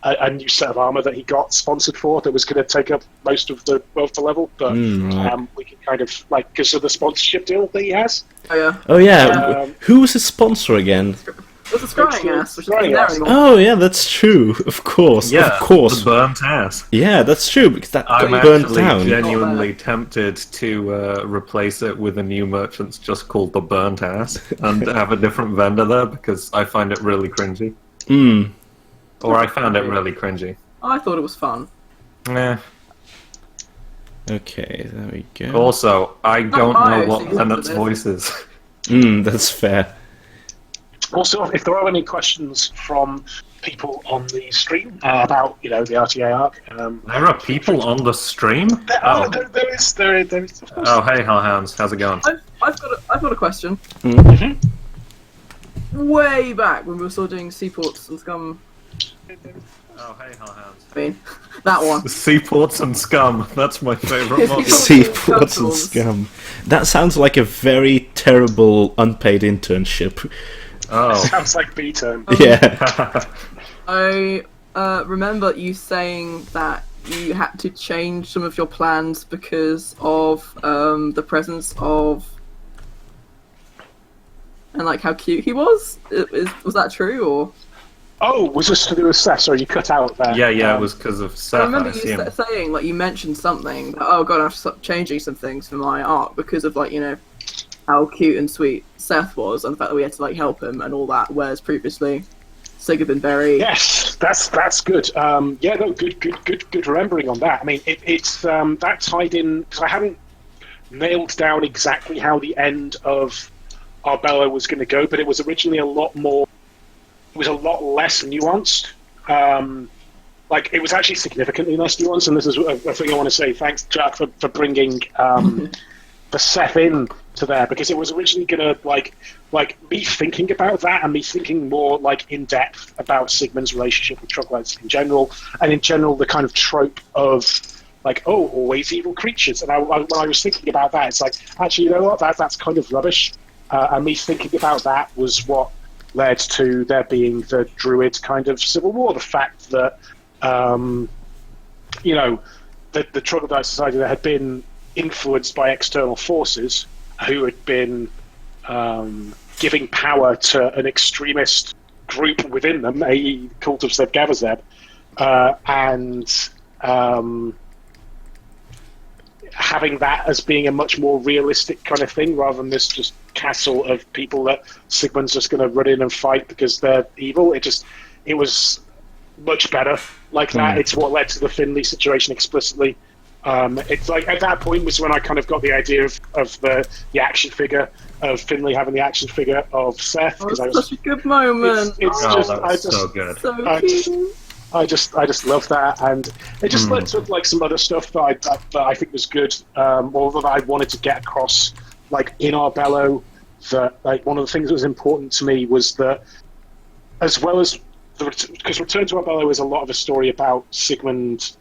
a new set of armor that he got sponsored for that was going to take up most of the level, but we can kind of because of the sponsorship deal that he has. Oh yeah. Who was his sponsor again? It was a scrying ass, which isn't there anymore. Oh yeah, that's true. Of course, yeah, of course. The burnt ass. Yeah, that's true because that got I'm burnt actually down. genuinely tempted to replace it with a new merchant's just called the burnt ass and have a different vendor there because I find it really cringy. or I found it really cringy. I thought it was fun. Nah. Okay, there we go. Also, I don't know what Leonard's voice is. That's fair. Also, if there are any questions from people on the stream about, the RTA arc, There are people on the stream? there is. Of course. Oh, hey, Hellhounds, how's it going? I've got a question. Way back when we were still doing Seaports and Scum. Oh, hey, Hellhounds. I mean, that one. Seaports and Scum, that's my favourite module. Seaports and Scum. That sounds like a very terrible unpaid internship. Oh. Sounds like B-turn. Yeah. I remember you saying that you had to change some of your plans because of the presence of... and like how cute he was? Was that true, or...? Oh, was this to do with Seth? Sorry, you cut out there. Yeah, it was because of Seth. I remember you saying, like, you mentioned something, that, oh god, I have to stop changing some things for my arc because of, like, how cute and sweet Seth was, and the fact that we had to, like, help him and all that, whereas previously Sig had been very... Yes, that's good. Yeah, no, good remembering on that. I mean, it's that tied in, because I hadn't nailed down exactly how the end of Arbella was going to go, but it was originally a lot less nuanced. Like, it was actually significantly less nuanced, and this is a thing I want to say. Thanks, Jack, for bringing the Seth in to there, because it was originally going to, like me thinking about that, and me thinking more, like, in depth about Sigmund's relationship with troglodytes in general, and in general the kind of trope of, like, oh, always evil creatures. And when I was thinking about that, it's like, actually, you know what, that's kind of rubbish. And me thinking about that was what led to there being the Druid kind of civil war. The fact that, the Troglodyte Society that had been influenced by external forces who had been giving power to an extremist group within them, a cult of Zeb Gavazeb, and having that as being a much more realistic kind of thing rather than this just castle of people that Sigmund's just going to run in and fight because they're evil. It was much better like that. It's what led to the Finley situation explicitly. It's like at that point was when I kind of got the idea of the action figure of Finley having the action figure of Seth. Because such a good moment. So good. So cute. I just love that, and it just led to like some other stuff that I think was good, or that I wanted to get across, like in Arbello. That like one of the things that was important to me was that, as well as because Return to Arbello is a lot of a story about Sigmund,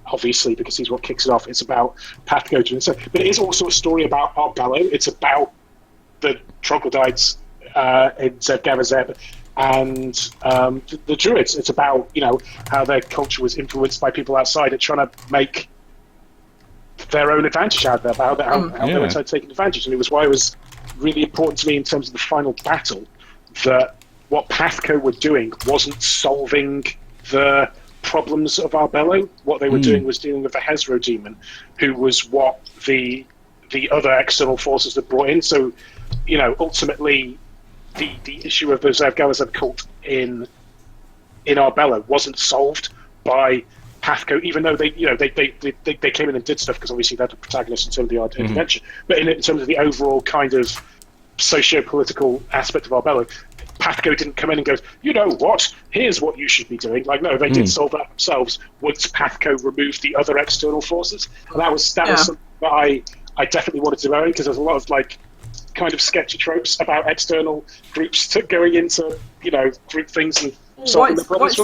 obviously because he's what kicks it off. It's about PATHCO doing so, but it is also a story about Arbello. It's about the troglodytes in Zeb Gavazeb. And the Druids, it's about how their culture was influenced by people outside and trying to make their own advantage out there, how they were taking advantage. And it was why it was really important to me in terms of the final battle that what PATHCO were doing wasn't solving the problems of Arbello. What they were doing was dealing with the Hezro demon, who was what the other external forces had brought in. So, ultimately, the issue of the Zeb Gavazeb cult in Arbella wasn't solved by PATHCO, even though they came in and did stuff because obviously they're the protagonists in terms of the adventure. But in terms of the overall kind of socio-political aspect of Arbella, PATHCO didn't come in and go, you know what, here's what you should be doing. Like, no, they did solve that themselves once PATHCO removed the other external forces, and that was something that I definitely wanted to know, because there's a lot of like kind of sketchy tropes about external groups going into group things and solving the problems.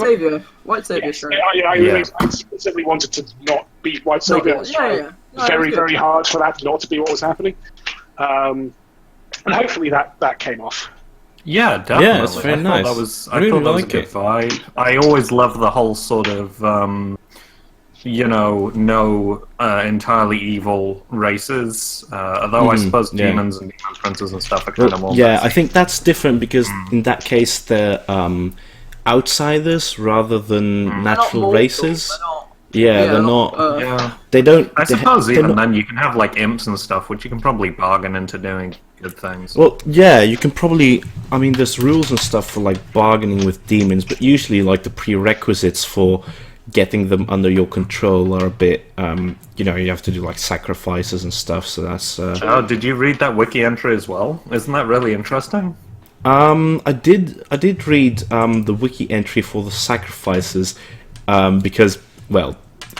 White savior. Sure. I specifically wanted to not be white savior. Very hard for that not to be what was happening, and hopefully that came off. Yeah, definitely. Yeah, it's very nice. I thought that was a good vibe. I always love the whole sort of no entirely evil races, although I suppose demons and demons princes and stuff are kind of more... Yeah, I think that's different because in that case they're outsiders rather than natural races. They're not... They don't... I suppose even then you can have like imps and stuff, which you can probably bargain into doing good things. Well, yeah, you can probably. I mean, there's rules and stuff for like bargaining with demons, but usually, like the prerequisites for getting them under your control are a bit. You know, you have to do like sacrifices and stuff. So that's. Oh, did you read that wiki entry as well? Isn't that really interesting? I did read the wiki entry for the sacrifices, because, well,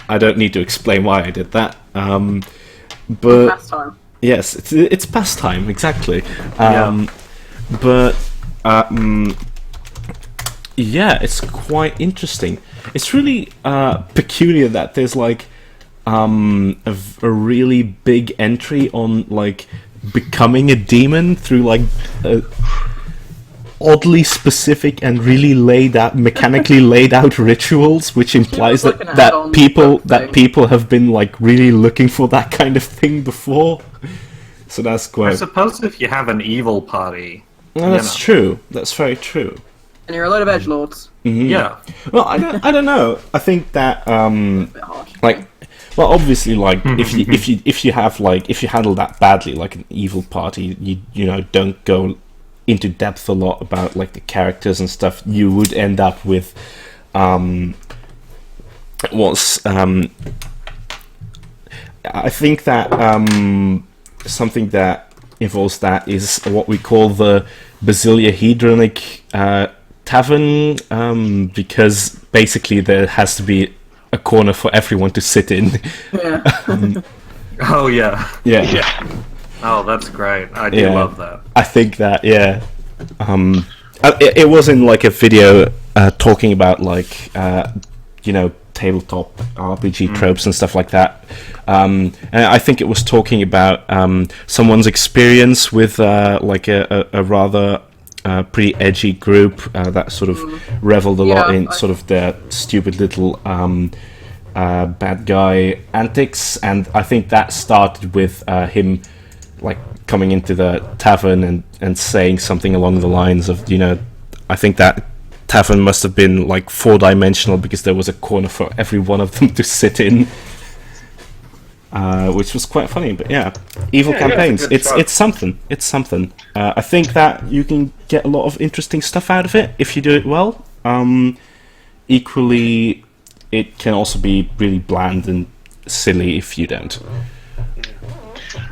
I don't need to explain why I did that. But Pastime. yes, it's pastime, exactly. Yeah. But yeah, it's quite interesting. It's really peculiar that there's like a really big entry on like becoming a demon through like oddly specific and really mechanically laid out rituals, which implies like that an that add-on people thing. have been like really looking for that kind of thing before. So that's I quite. suppose if you have an evil party, No, that's true. That's very true. And you're a load of edgelords. yeah. Well, I don't know. I think that A bit harsh. like, well, obviously, like if you handle that badly, like an evil party, you know, don't go into depth a lot about like the characters and stuff, you would end up with I think that something that involves that is what we call the Basiliahedronic tavern, because basically there has to be a corner for everyone to sit in. Yeah. Oh, yeah. Yeah. Yeah. Oh, that's great. I do Yeah. love that. I think that, yeah. It was in like a video talking about like you know, tabletop RPG tropes and stuff like that. And I think it was talking about someone's experience with like a rather pretty edgy group that sort of reveled a lot in sort of their stupid little bad guy antics, and I think that started with him like coming into the tavern and saying something along the lines of, you know, I think that tavern must have been like 4-dimensional because there was a corner for every one of them to sit in, which was quite funny. But yeah, evil campaigns, it's something. I think that you can get a lot of interesting stuff out of it if you do it well. Equally, it can also be really bland and silly if you don't.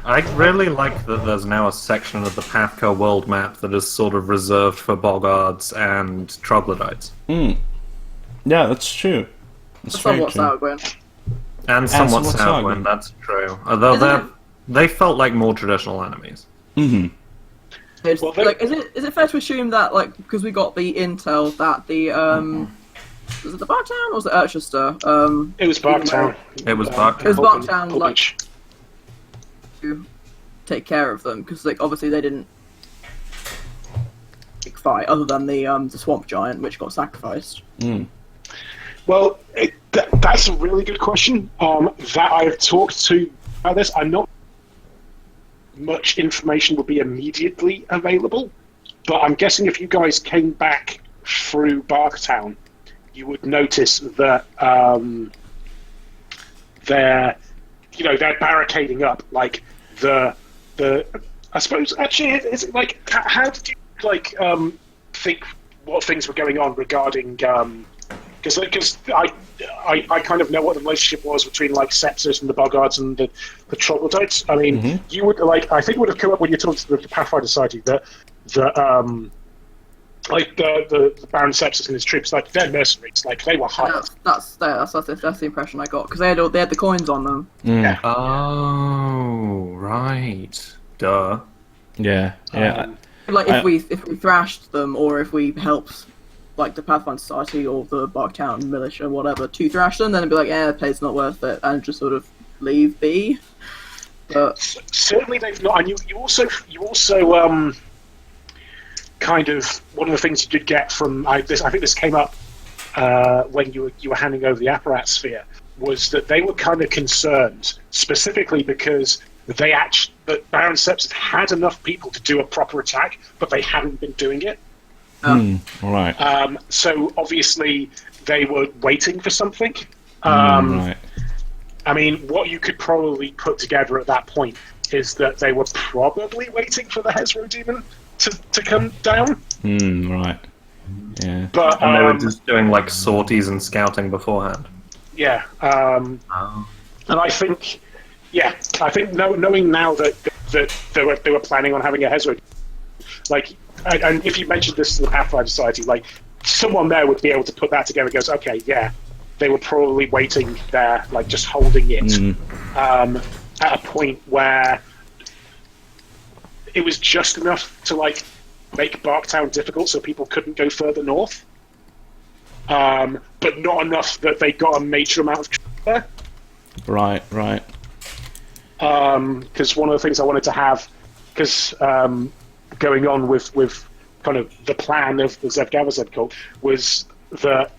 I really like that there's now a section of the PATHCO world map that is sort of reserved for Boggards and Troglodytes. Yeah, that's true. That's very Somewhat true. Sourgwyn. And somewhat somewhat Sourgwyn, Sourgwyn. that's true. Although they felt like more traditional enemies. It's, Well, like, is it fair to assume that, like, because we got the intel that the was it the Barktown or was it Urchester? It was Barktown. It was Barktown. It was Barktown, like, Publish. to take care of them because, like, obviously they didn't fight other than the swamp giant which got sacrificed. Well, that's a really good question. That I've talked to about this. I'm not much information would be immediately available, but I'm guessing if you guys came back through Barktown, you would notice that they're barricading up like the. I suppose actually, is it like how did you like think what things were going on regarding? Because I kind of know what the relationship was between like Sepsis and the Boggards and the Troglodytes. I mean, you would like I think it would have come up when you talked to the Pathfinder Society that like the Baron Sepsis and his troops, like they're mercenaries, like they were hired. That's the impression I got because they had the coins on them. Yeah. Oh, right. Duh. Yeah. Like if we thrashed them or if we helped like the Pathfinder Society or the Barktown militia or whatever to thrash them, then it'd be like, the pay's not worth it, and just sort of leave be. But certainly they've not. And you also kind of one of the things you did get from I think this came up when you were handing over the Apparat Sphere, was that they were kind of concerned specifically because that Baron Sepsis had enough people to do a proper attack, but they hadn't been doing it. Right. So obviously they were waiting for something. Right. I mean, what you could probably put together at that point is that they were probably waiting for the Hezro demon to come down. Right. Yeah. But And they were just doing like sorties and scouting beforehand. yeah, Oh. and I think knowing now that they were planning on having a Hezro, like, and if you mentioned this to the Pathfinder Society, like, someone there would be able to put that together and goes, okay, yeah, they were probably waiting there, like, just holding it at a point where it was just enough to, like, make Barktown difficult so people couldn't go further north, but not enough that they got a major amount of troops there. Right. Because one of the things I wanted to have, because going on with kind of the plan of the Zev Gavazeb cult, was that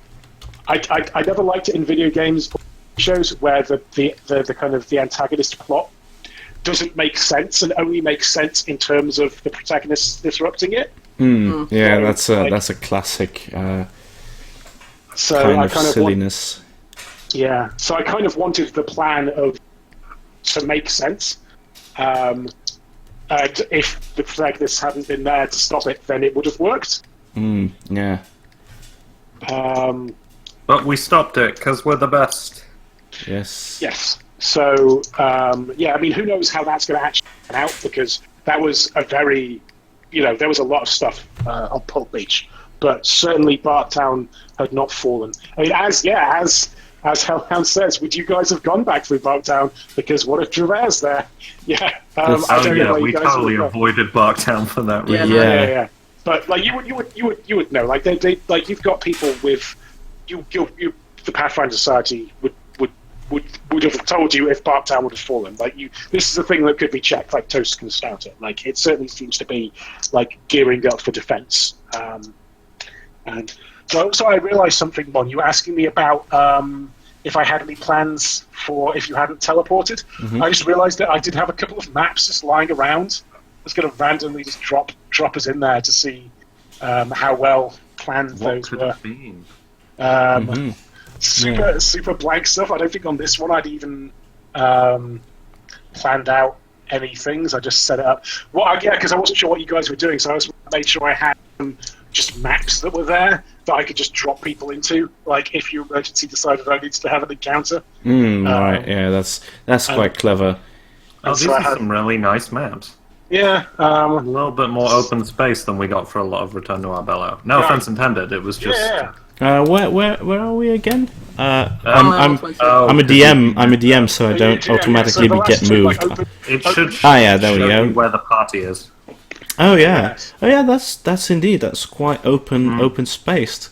I never liked it in video games or shows where the kind of the antagonist plot doesn't make sense and only makes sense in terms of the protagonist disrupting it. Yeah, So, that's a classic so kind I of kind of silliness. Yeah, so I kind of wanted the plan to make sense. And if the protagonist hadn't been there to stop it, then it would have worked. Yeah. But we stopped it because we're the best. Yes. Yes. So, yeah, I mean, who knows how that's going to actually turn out, because that was a very, there was a lot of stuff on Pulp Beach, but certainly Barktown had not fallen. I mean, as Hellhound says, would you guys have gone back through Barktown? Because what if Gervais there? Yeah. I don't know where we you guys totally would go. avoided Barktown for that reason. Yeah. But like you would know, like they like you've got people with you the Pathfinder Society would have told you if Barktown would have fallen. Like this is a thing that could be checked. Like Toast can start it. Like it certainly seems to be like gearing up for defense. And so I realised something, Mon. You were asking me about if I had any plans for if you hadn't teleported. I just realised that I did have a couple of maps just lying around. I was going to randomly just drop us in there to see how well planned those were. Super blank stuff. I don't think on this one I'd even planned out any things. I just set it up. Because I wasn't sure what you guys were doing, so I made sure I had just maps that were there that I could just drop people into. Like if your emergency decided I needed to have an encounter. Right. Yeah, that's quite clever. Oh, these are some really nice maps. Yeah. A little bit more open space than we got for a lot of Return to Arbello. No offense intended. It was just. Yeah. Where are we again? I'm I'm a DM. I'm a DM, so I don't automatically get moved. It should. Yeah, there we show go. you where the party is. Oh yeah. Yes. Oh yeah. That's indeed. That's quite open spaced.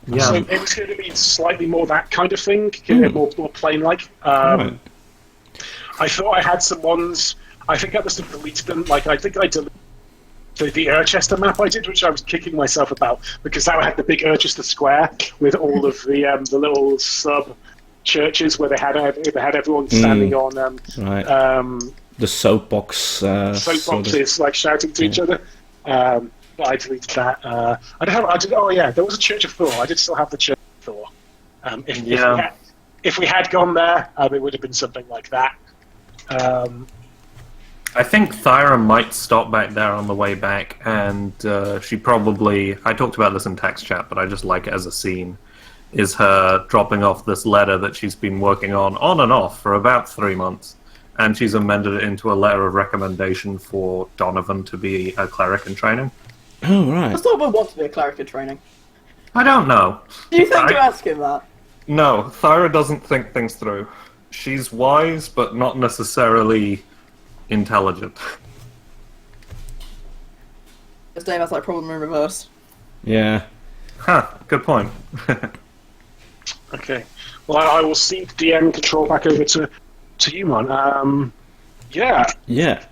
Yeah. So it was going to be slightly more that kind of thing, more plain-like. Right. I thought I had some ones. I think I must have deleted them. Like I think I deleted the Urchester map I did, which I was kicking myself about because that had the big Urchester Square with all of the little sub churches where they had everyone standing on The soapbox. soapboxes, like shouting to each other. But I deleted that. Oh yeah, there was a Church of Thor. I did still have the Church of Thor. If we had gone there, it would have been something like that. I think Thyra might stop back there on the way back, and she probably... I talked about this in text chat, but I just like it as a scene, is her dropping off this letter that she's been working on and off, for about 3 months, and she's amended it into a letter of recommendation for Donovan to be a cleric in training. Oh, right. I still would want to be a cleric in training. I don't know. Do you think to ask him that? No, Thyra doesn't think things through. She's wise, but not necessarily intelligent. This Dave has that problem in reverse. Yeah. Huh, good point. Okay. Well, I will cede DM control back over to you, man. Yeah. Yeah.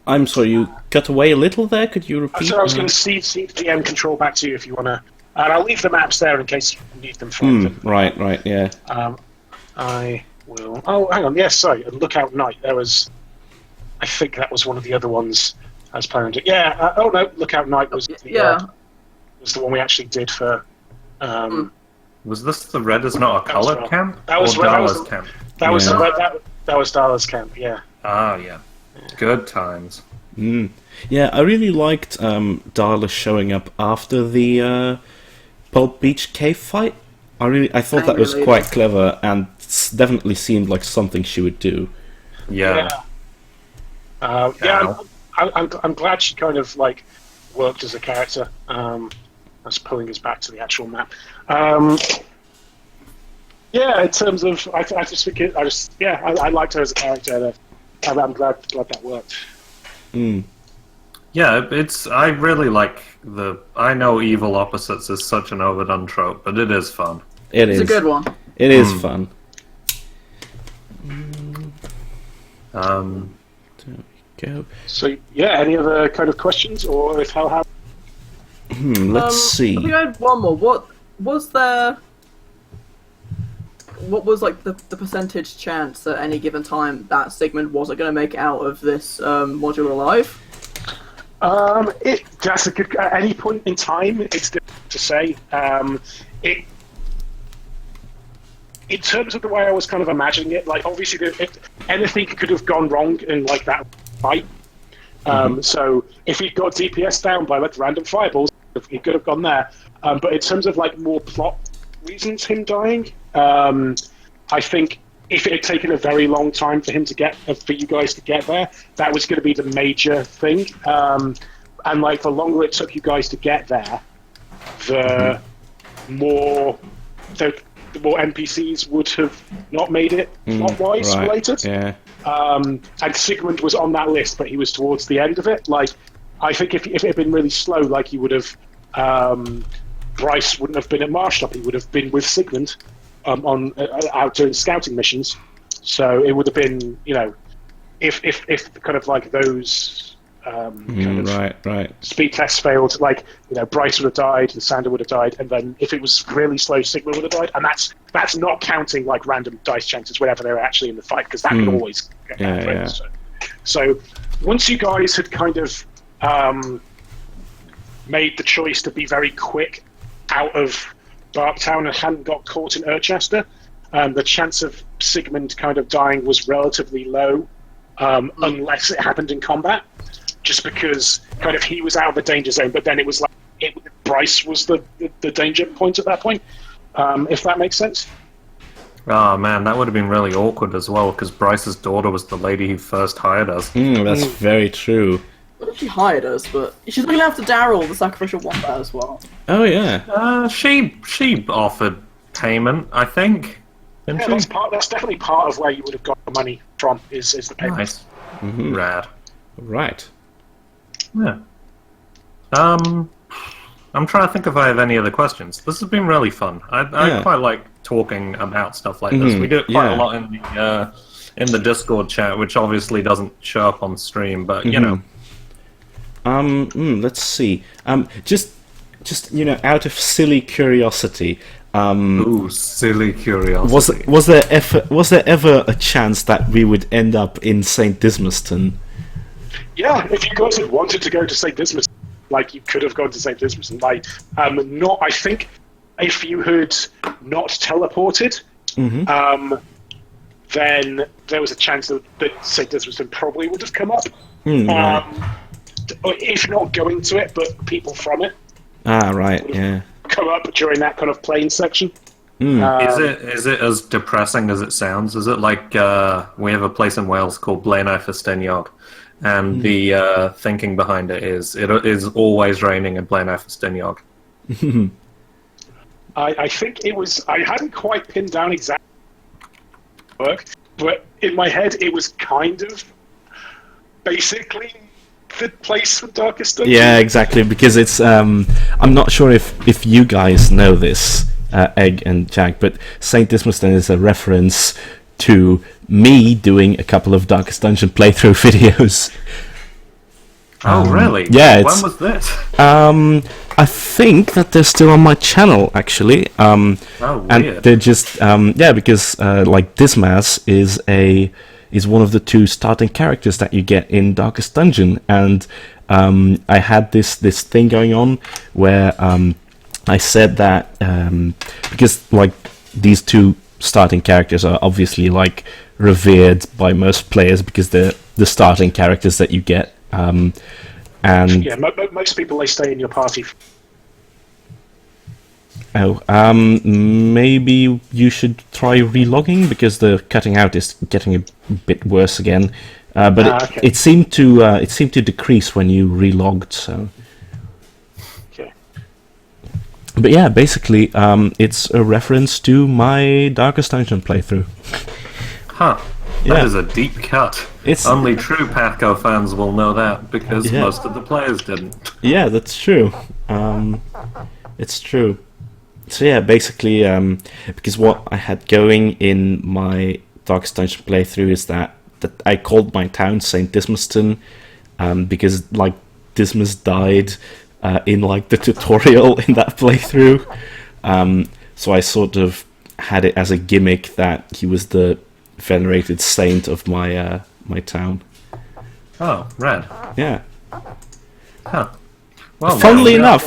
I'm sorry, you cut away a little there. Could you repeat? I was going to cede DM control back to you if you want to. And I'll leave the maps there in case you need them for them. Right, yeah. I will. Oh, hang on. Yes, sorry. Lookout Night. There was. I think that was one of the other ones I was planning to. Yeah. No. Lookout Night was the was the one we actually did for Was this the Red is Not a Color right. camp? That was or right, Darla's camp? That was Yeah. that was Darla's camp. Yeah. Ah, yeah. Good times. Yeah, I really liked Darla showing up after the Pulp Beach cave fight. I thought that was Angry quite lady. clever and definitely seemed like something she would do. Yeah. Yeah. I'm glad she kind of like worked as a character. That's pulling us back to the actual map. Yeah, in terms of, I just think I liked her as a character. I'm glad that worked. Yeah, I really like I know evil opposites is such an overdone trope, but it is fun. It's a good one. It is fun. There we go. So yeah, any other kind of questions, or if how? Let's I see. think I had one more. What was like the percentage chance at any given time that Sigmund wasn't going to make it out of this module alive? That's a good. At any point in time, it's difficult to say. In terms of the way I was kind of imagining it, like obviously, anything could have gone wrong in like that fight. So if he got DPS down by like random fireballs, he could have gone there. But in terms of like more plot reasons, him dying, I think if it had taken a very long time for you guys to get there, that was going to be the major thing. And like the longer it took you guys to get there, the more NPCs would have not made it plot-wise related. Yeah. And Sigmund was on that list, but he was towards the end of it. Like, I think if it had been really slow, like he would have, Bryce wouldn't have been at Marshall. He would have been with Sigmund out doing scouting missions. So it would have been, if kind of like those kind of Right. speed tests failed, like Bryce would have died, and Sander would have died, and then if it was really slow, Sigmund would have died, and that's not counting like random dice chances whenever they're actually in the fight, because that could always get bad for it. So once you guys had kind of made the choice to be very quick out of Darktown and hadn't got caught in Urchester, the chance of Sigmund kind of dying was relatively low, unless it happened in combat. Just because kind of he was out of the danger zone, but then it was like Bryce was the danger point at that point, if that makes sense. Oh man, that would have been really awkward as well, because Bryce's daughter was the lady who first hired us. That's very true. Well, she hired us, but she's looking after Daryl, the sacrificial wombat, as well. Oh yeah. She offered payment, I think. Didn't she? That's definitely part of where you would have got the money from, is the payment. Nice. Rad. Right. Yeah. I'm trying to think if I have any other questions. This has been really fun. I quite like talking about stuff like this. We do it quite a lot in the Discord chat, which obviously doesn't show up on stream, but you know. Let's see. Just out of silly curiosity. Ooh, silly curiosity. Was there ever a chance that we would end up in St. Dismaston? Yeah, if you guys had wanted to go to St. Dismas, like you could have gone to St. Dismas, and I think if you had not teleported, then there was a chance that St. Dismas probably would have come up. If not going to it, but people from it. Yeah. Come up during that kind of plane section. Is it as depressing as it sounds? Is it like we have a place in Wales called Blaenau Festiniog, and the thinking behind it is always raining in Blaenau Festiniog. I think it was. I hadn't quite pinned down exactly work, but in my head it was kind of basically the place for Darkest Dungeon. Yeah, exactly. Because it's. I'm not sure if you guys know this, Egg and Jack, but Saint Dismaston is a reference to me doing a couple of Darkest Dungeon playthrough videos. Oh, really? Yeah. When was this? I think that they're still on my channel, actually. Oh, weird. And they're just because like Dismas is one of the two starting characters that you get in Darkest Dungeon, and I had this thing going on where I said that because like these two starting characters are obviously like revered by most players because they're the starting characters that you get, and Yeah, most people, they stay in your party. maybe you should try relogging because the cutting out is getting a bit worse again. But Okay. it seemed to decrease when you relogged. So, Okay. but yeah, basically, it's a reference to my Darkest Dungeon playthrough. Huh. Yeah. That is a deep cut. It's Only true PATHCO fans will know that, because Yeah. most of the players didn't. Yeah, that's true. It's true. So yeah, basically, because what I had going in my Darkest Dungeon playthrough is that I called my town Saint Dismaston, because like Dismas died in like the tutorial in that playthrough. So I sort of had it as a gimmick that he was the venerated saint of my my town. Oh, rad. Yeah. Huh. Well, Funnily well,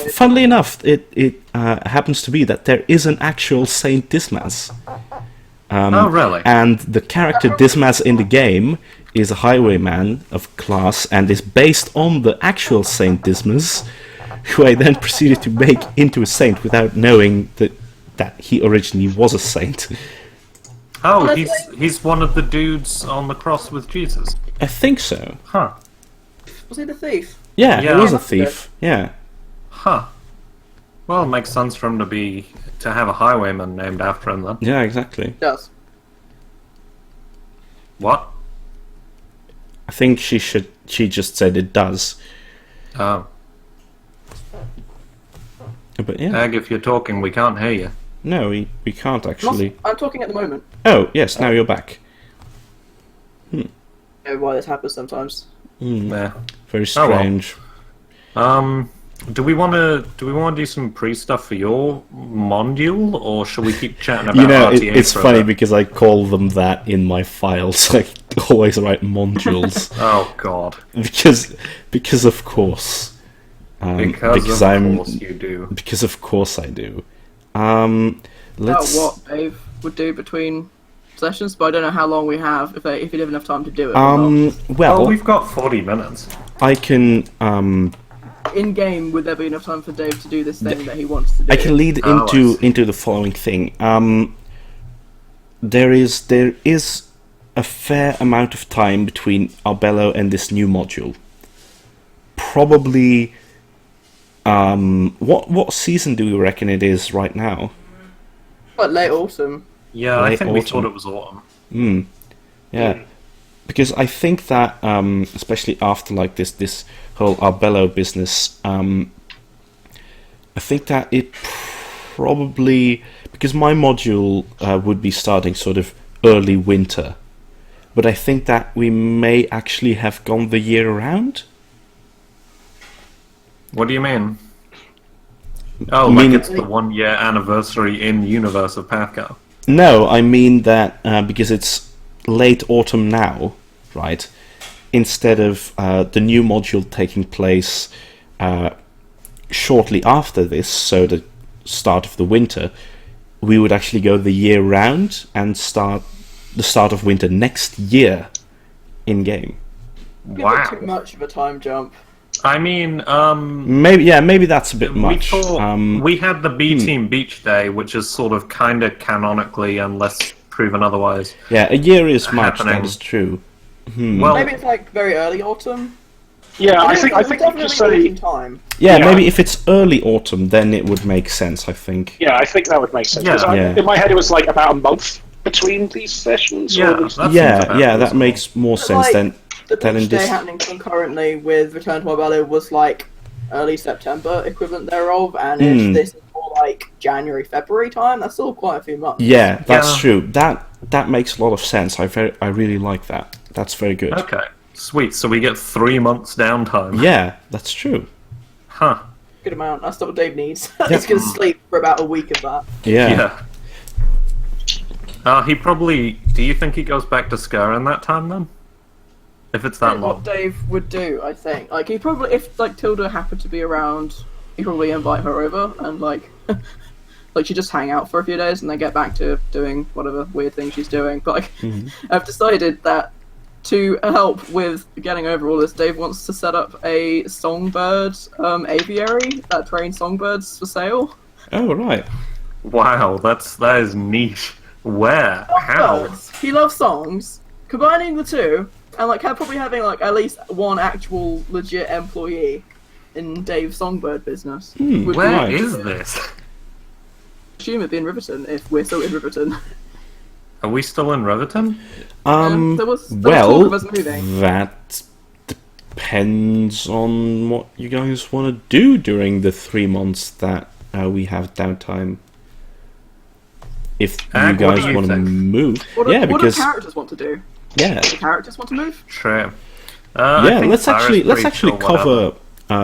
enough, it happens to be that there is an actual Saint Dismas. Oh, really? And the character Dismas in the game is a highwayman of class and is based on the actual Saint Dismas, who I then proceeded to make into a saint without knowing that he originally was a saint. Oh, he's one of the dudes on the cross with Jesus. I think so. Huh. Was he the thief? Yeah, Yeah. he was a thief. Yeah. Huh. Well, it makes sense for him to have a highwayman named after him then. Yeah, exactly. Yes. What? I think she just said it does. Oh. But yeah. Ag, if you're talking, we can't hear you. No, we can't actually. I'm talking at the moment. Oh, yes, now you're back. I know why this happens sometimes. Yeah. Very Oh, well. strange. Do we want to do some pre-stuff for your module, or shall we keep chatting about You know, RTA it's for a funny bit? because I call them that in my files. I always write modules Oh God. because of course. Because of course you do. Because of course I do. About Let's. what Dave would do between sessions, but I don't know how long we have, if he'd have enough time to do it. or not. Well, Oh, we've got 40 minutes. I can. In game, would there be enough time for Dave to do this thing that he wants to do? I can lead Oh, I into the following thing. There is a fair amount of time between Arbello and this new module. Probably. What season do we reckon it is right now? But late autumn. Yeah, I Late think we autumn. thought it was autumn. Yeah, because I think that especially after like this whole Arbello business, I think that it probably, because my module would be starting sort of early winter, but I think that we may actually have gone the year around. What do you mean? Oh, I mean- like it's the 1 year anniversary in universe of PATHCO. No, I mean that because it's late autumn now, right? Instead of the new module taking place shortly after this, so the start of the winter, we would actually go the year round and start the start of winter next year in game. Wow. Too much of a time jump. I mean, Maybe that's a bit much. We thought we had the B Team Beach Day, which is sort of kind of canonically, unless proven otherwise. Yeah, a year is much. happening. That is true. Well, Maybe it's like very early autumn. Yeah, I think It's you definitely could say. autumn time. Yeah, Yeah. maybe if it's early autumn, then it would make sense. I think. Yeah, I think that would make sense. Yeah. 'Cause Yeah. in my head, it was like about a month between these sessions. yeah, or- that seems Yeah, about yeah, that reasonable. makes more But, sense like, than The than in beach day this. happening concurrently with Return to Arbello was like early September equivalent therereof, and if this is more like January, February time, that's still quite a few months. Yeah, that's Yeah. true. That makes a lot of sense. I really like that. That's very good. Okay, sweet. So we get 3 months downtime. Yeah, that's true. Huh. Good amount. That's what Dave needs. He's gonna sleep for about a week of that. Yeah. He probably. Do you think he goes back to Scar in that time then? If it's that What long. Dave would do, I think. Like he probably, if like Tilda happened to be around he'd probably invite her over and like she'd just hang out for a few days and then get back to doing whatever weird thing she's doing. But I've decided that to help with getting over all this, Dave wants to set up a songbird aviary that trains songbirds for sale. Oh, right. Wow, that is niche. Where? How? Songbirds. He loves songs. Combining the two, and like probably having like at least one actual legit employee in Dave's songbird business. Where is this? I assume it'd be in Riverton if we're still in Riverton. Are we still in Riverton? There was talk of us moving. That depends on what you guys want to do during the 3 months that we have downtime. If you guys want to move, What do characters want to do? Yeah, Do characters want to move? True. let's actually cover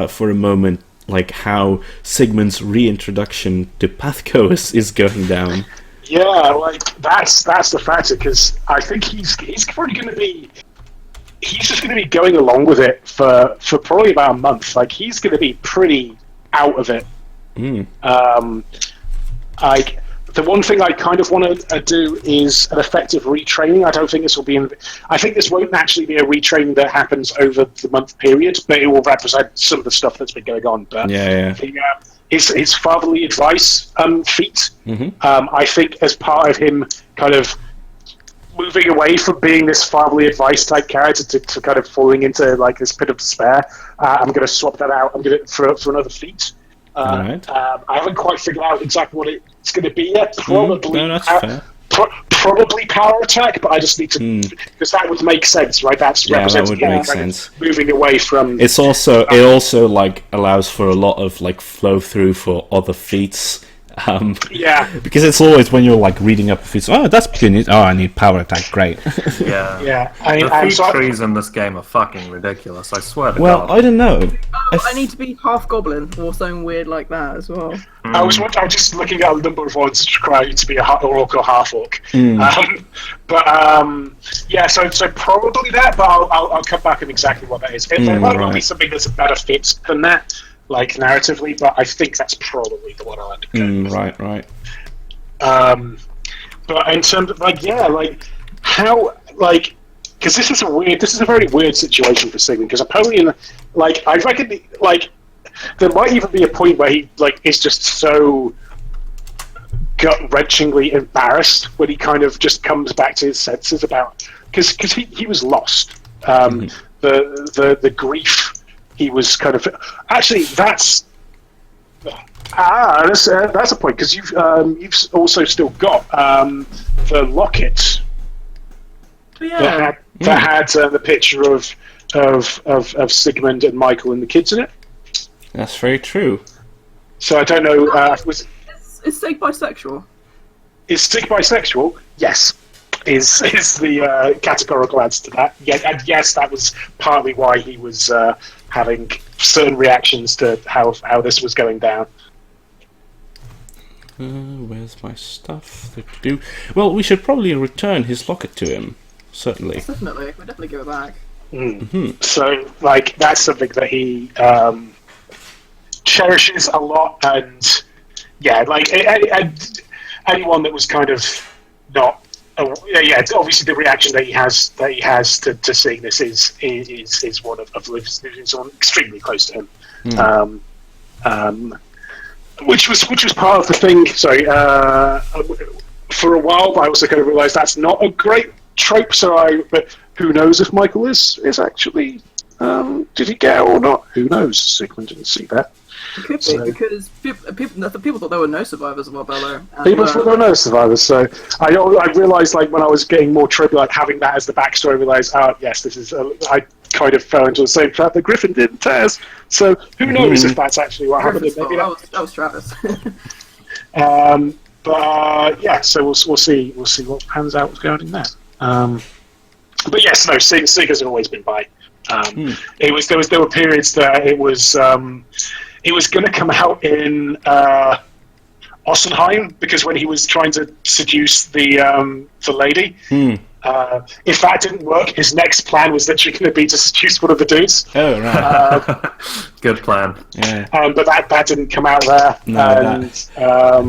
for a moment like how Sigmund's reintroduction to PATHCO is going down. Yeah, like that's the factor, because I think he's probably going to be. He's just going to be going along with it for probably about a month. Like he's going to be pretty out of it. The one thing I kind of want to do is an effective retraining. I don't think this will be. I think this won't actually be a retraining that happens over the month period, but it will represent some of the stuff that's been going on. But his fatherly advice feat. I think as part of him kind of moving away from being this fatherly advice type character to kind of falling into like this pit of despair, I'm going to swap that out. I'm going to for another feat. I haven't quite figured out exactly what it's going to be yet. Probably power attack, but I just need to because that would make sense, right? That represents would make sense. Moving away from. It also like allows for a lot of like flow through for other feats. Because it's always when you're like reading up a feat. Oh, that's good. Oh, I need power attack. Great. Yeah. The feat trees in this game are fucking ridiculous. I swear to God. I don't know. I need to be half goblin or something weird like that as well. I was just looking at a number of ones which require you to be a orc or half orc. So probably that. But I'll come back on exactly what that is. There might not be something that's a better fit than that, like narratively, but I think that's probably the one I'll end up going with. Right. But in terms of how because this is a very weird situation for Sigmund, because apparently I reckon there might even be a point where he is just so gut-wrenchingly embarrassed when he kind of just comes back to his senses about because he was lost. The grief. He was kind of actually. That's a point, because you've also still got the locket that had the picture of Sigmund and Michael and the kids in it. That's very true. So I don't know. Is Sig bisexual? Is Sig bisexual? Yes. Is the categorical answer to that? Yeah, and yes, that was partly why he was having certain reactions to how this was going down. Where's my stuff? Well, we should probably return his locket to him. Certainly. Definitely, we'll definitely give it back. So, that's something that he cherishes a lot, and anyone that was kind of not. Obviously the reaction that he has to seeing this is one of living someone extremely close to him, which was part of the thing. Sorry, for a while, but I also kind of realised that's not a great trope. But who knows if Michael is actually did he get it or not? Who knows? Sigmund didn't see that. It could be, because people thought there were no survivors of Arbello. People thought there were no survivors, so I realised, when I was getting more trippy, having that as the backstory, I realised, yes, this is. I kind of fell into the same trap that Griffin did in Taz. So who knows if that's actually what happened? Maybe that was Travis. So we'll see what pans out with going in there. But yes, no, Sig has always been bi. There were periods that it was going to come out in Ossenheim, because when he was trying to seduce the lady, if that didn't work, his next plan was literally going to be to seduce one of the dudes. Oh, right. Good plan. Yeah. But that didn't come out there. No,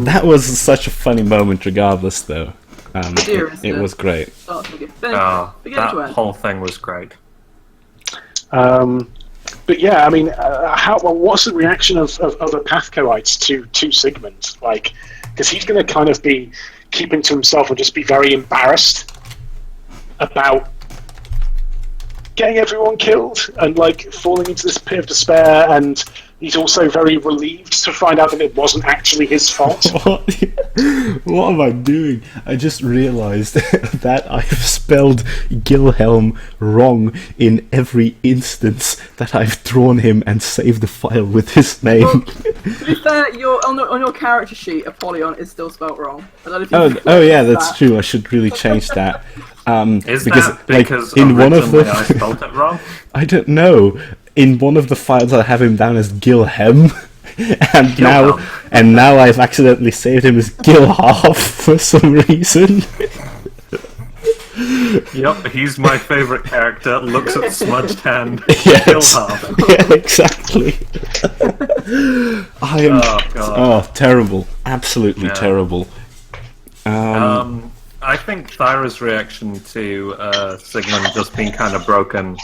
that was such a funny moment, regardless, though. It was great. That whole thing was great. But yeah, I mean, what's the reaction of other Pathcoites to Sigmund? Like, because he's going to kind of be keeping to himself and just be very embarrassed about getting everyone killed and like falling into this pit of despair, and he's also very relieved to find out that it wasn't actually his fault. What am I doing? I just realized that I've spelled Gilhelm wrong in every instance that I've drawn him and saved the file with his name. Well, to be fair, on your character sheet, Apollyon is still spelt wrong. I don't know if you Oh yeah, that's true. I should really change that. Is that because in one of the I spelled it wrong? I don't know. In one of the files, I have him down as Gilhem, and now I've accidentally saved him as Gilhalf for some reason. Yep, he's my favourite character. Looks at smudged hand. Yes. Gilhalf. Yeah, exactly. I am terrible, absolutely terrible. I think Thyra's reaction to Sigmund just being kind of broken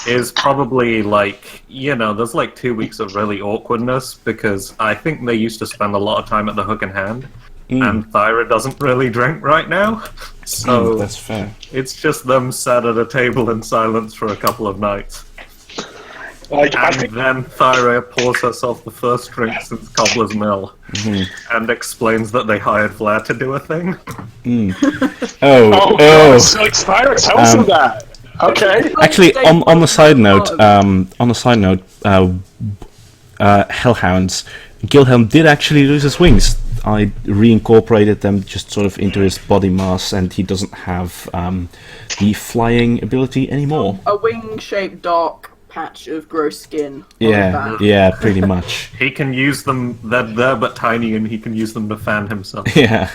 is probably like, there's like 2 weeks of really awkwardness, because I think they used to spend a lot of time at the Hook in Hand, and Thyra doesn't really drink right now, so that's fair. It's just them sat at a table in silence for a couple of nights. Then Thyra pours herself the first drink since Cobbler's Mill, and explains that they hired Vlad to do a thing. So it's Thyra tells them that. Okay. Actually, on the side note, Hellhounds, Gilhelm did actually lose his wings. I reincorporated them just sort of into his body mass, and he doesn't have the flying ability anymore. A wing-shaped dark patch of gross skin. Yeah, pretty much. He can use them, they're there but tiny, and he can use them to fan himself. Yeah.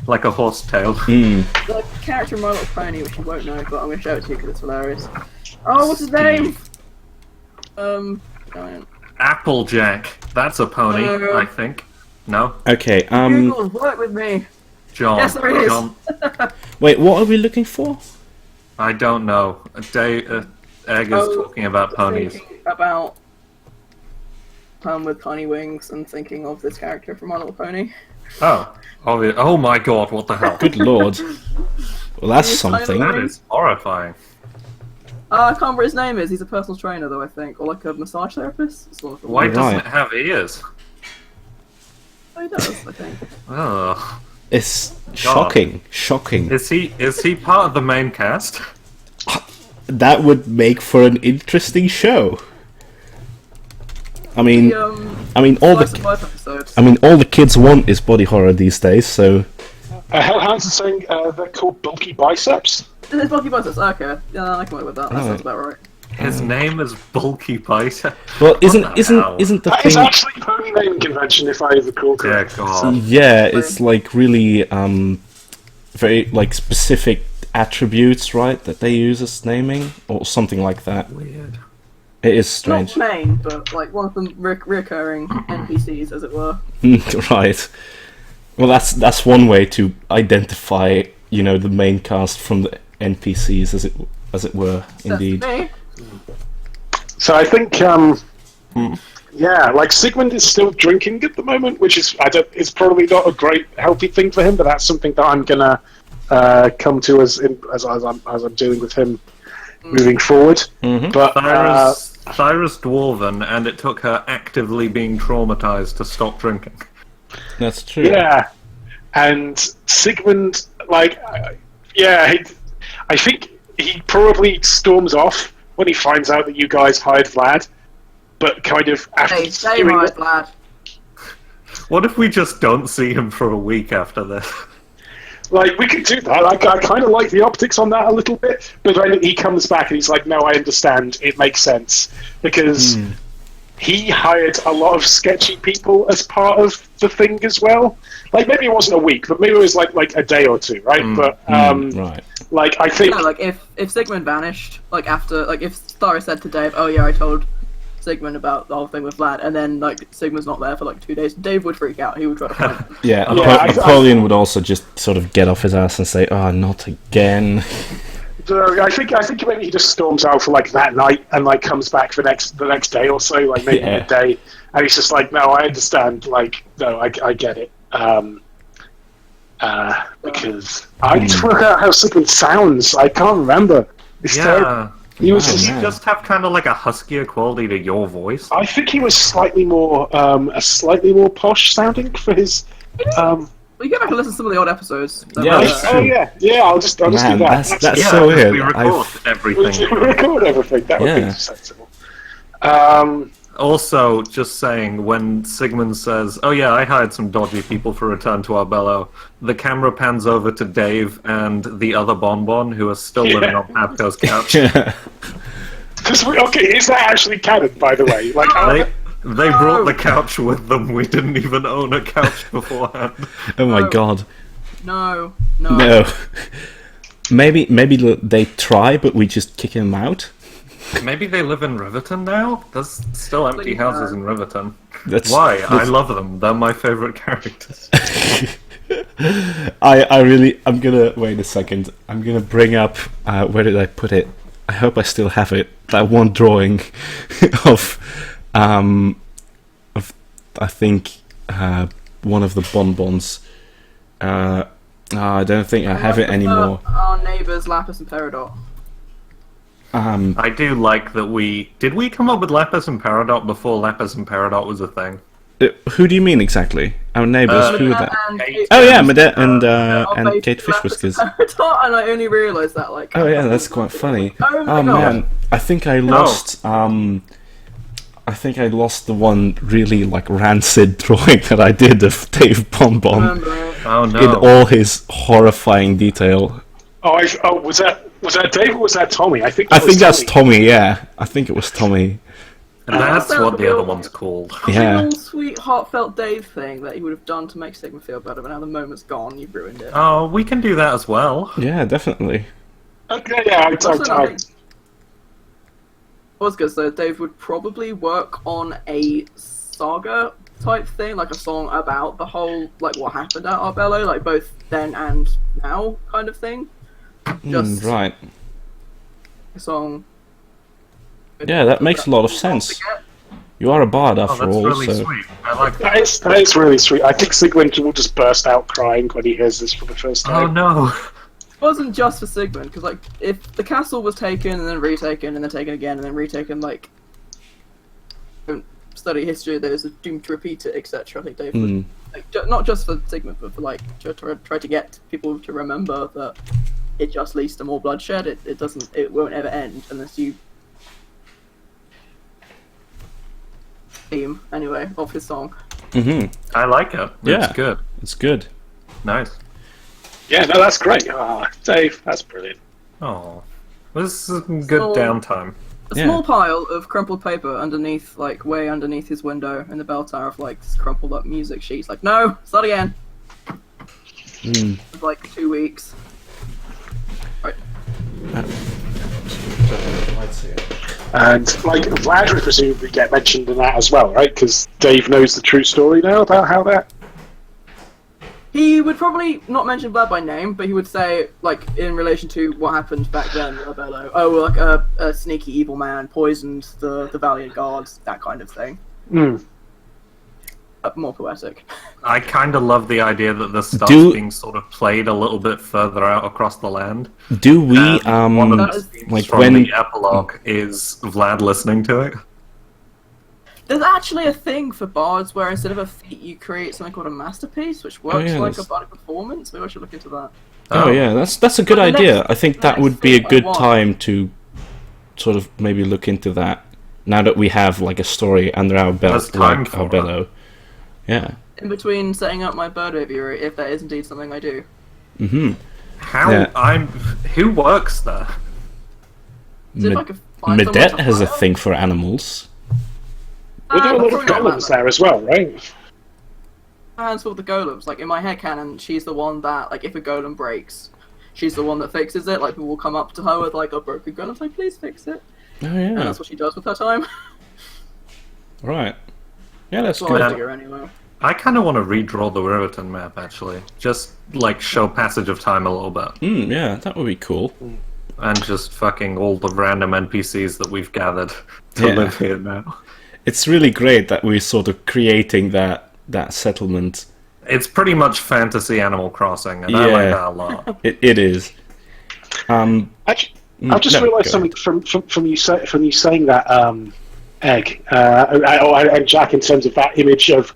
Like a horse tail. The character in My Little Pony, which you won't know, but I'm going to show it to you because it's hilarious. Oh, what's his name? Applejack. That's a pony, I think. No? Okay, Google, work with me. John. Yes, there is. John. Wait, what are we looking for? I don't know. Egg is talking about ponies. Thinking about with tiny wings and thinking of this character from My Little Pony. Oh my god, what the hell? Good lord. Well, that's something. That is horrifying. I can't remember what his name is. He's a personal trainer, though, I think. Or like a massage therapist. Why doesn't it have ears? Oh, he does, I think. Oh. It's shocking. Shocking. Is he part of the main cast? That would make for an interesting show. I mean, all the kids want is body horror these days. So, Hellhounds is saying they're called bulky biceps. It's bulky biceps. Okay, yeah, I can work with that. That sounds about right. His name is Bulky Bicep. Well, isn't the that thing? Is actually pony naming convention, if I recall correctly. Yeah, it's like really very like specific attributes, right? That they use as naming or something like that. Weird. It is strange. Not main, but like one of them recurring NPCs, as it were. Right. Well, that's one way to identify, the main cast from the NPCs, as it were. Indeed. So I think, like Sigmund is still drinking at the moment, which is it's probably not a great healthy thing for him, but that's something that I'm gonna come to as I'm dealing with him moving forward. But Thyra's dwarven, and it took her actively being traumatized to stop drinking. That's true. Yeah, and Sigmund, I think he probably storms off when he finds out that you guys hired Vlad, but kind of after hired Vlad. What if we just don't see him for a week after this? Like, we could do that. I kind of like the optics on that a little bit, but then he comes back and he's like, no, I understand. It makes sense. Because he hired a lot of sketchy people as part of the thing as well. Like, maybe it wasn't a week, but maybe it was like a day or two, right? But right. Like I think Yeah, like if Sigmund vanished, like after, like if Starry said to Dave, "Oh yeah, I told Sigmund about the whole thing with Vlad," and then like Sigmund's not there for like 2 days, Dave would freak out. He would try to find him. Yeah, Napoleon would also just sort of get off his ass and say, "Oh, not again." I think maybe he just storms out for like that night and like comes back the next day or so, like maybe midday, and he's just like, "No, I understand. Like, no, I get it." Because I just forgot how Sigmund sounds. I can't remember. It's terrible. He was just have kind of like a huskier quality to your voice. I think he was slightly more posh sounding for his. Well, you go back and listen to some of the old episodes. Yeah, that's true. Yeah. I'll just do that. That's so weird. We record everything. We record everything. That would be sensible. Also, just saying, when Sigmund says, "Oh yeah, I hired some dodgy people for Return to Arbello," the camera pans over to Dave and the other Bonbon, who are still living on PATHCO's couch. Is that actually canon, by the way? Like, they brought the couch with them. We didn't even own a couch beforehand. Oh my god. No. Maybe they try, but we just kick him out. Maybe they live in Riverton now? There's still empty houses in Riverton. Why? I love them. They're my favourite characters. I'm gonna wait a second. I'm gonna bring up where did I put it? I hope I still have it. That one drawing of I think one of the bonbons. I don't think I have it anymore. Our neighbours Lapis and Peridot. I do like that did we come up with Lapis and Peridot before Lapis and Peridot was a thing? Who do you mean exactly? Our neighbours? Who are that? Kate Medette and Kate Fish Whiskers. And I only realised that like. Oh yeah, that's quite funny. Oh man, I think I lost. I think I lost the one really like rancid drawing that I did of Dave Bonbon in all his horrifying detail. Was that Dave or was that Tommy? I think that's Tommy. Yeah, I think it was Tommy. And that's what the other one's called. Yeah. Real sweet, heartfelt Dave thing that he would have done to make Sigma feel better, but now the moment's gone, you've ruined it. Oh, we can do that as well. Yeah, definitely. Okay, yeah, I was gonna say Dave would probably work on a saga type thing, like a song about the whole, like what happened at Arbello, like both then and now kind of thing. Just right. a song. Yeah, that makes a lot of sense. You are a bard after that's all, really so... sweet. I like that. That is really sweet. I think Sigmund will just burst out crying when he hears this for the first time. Oh no. It wasn't just for Sigmund, because like if the castle was taken and then retaken and then taken again and then retaken, like don't study history, there's a doomed to repeat it, etc. I think Dave would, like, not just for Sigmund, but for like to try to get people to remember that it just leads to more bloodshed. It won't ever end unless you theme anyway of his song. I like it. Yeah, it's good. It's good. Nice. Yeah, no, that's great. Dave, that's brilliant. Oh, this is some good downtime. A small pile of crumpled paper underneath, like way underneath his window in the bell tower of like crumpled up music sheets. Like, no, start again. For like 2 weeks. Right. And like Vlad would presumably get mentioned in that as well, right? Because Dave knows the true story now about how that. He would probably not mention Vlad by name, but he would say, like, in relation to what happened back then, Arbello. Oh, like a sneaky evil man poisoned the valiant guards, that kind of thing. More poetic. I kind of love the idea that this stuff's being sort of played a little bit further out across the land. Do we, one of the scenes like from when... the epilogue is Vlad listening to it? There's actually a thing for bards where instead of a feat you create something called a masterpiece, which works like a bardic performance. Maybe I should look into that. Oh yeah, that's a good idea. I think that would be a good time to sort of maybe look into that. Now that we have like a story under our belt, like Arbello. Yeah. In between setting up my bird aviary, if that is indeed something I do. Who works there? Medette has a thing for animals. We're doing a lot of golems there as well, right? Hands for the golems. Like in my headcanon, she's the one that, like, if a golem breaks, she's the one that fixes it. Like, people will come up to her with like a broken gun and say, "Please fix it." Oh And yeah. that's what she does with her time. Right. Yeah, that's That's what I good. figure anyway. I kind of want to redraw the Riverton map, actually. Just, like, show passage of time a little bit. Yeah, that would be cool. And just fucking all the random NPCs that we've gathered to Yeah. live here now. It's really great that we're sort of creating that settlement. It's pretty much fantasy Animal Crossing, and I like Yeah. that a lot. It is. Actually, I've just no, realised go something from you saying that, Egg, and Jack, in terms of that image of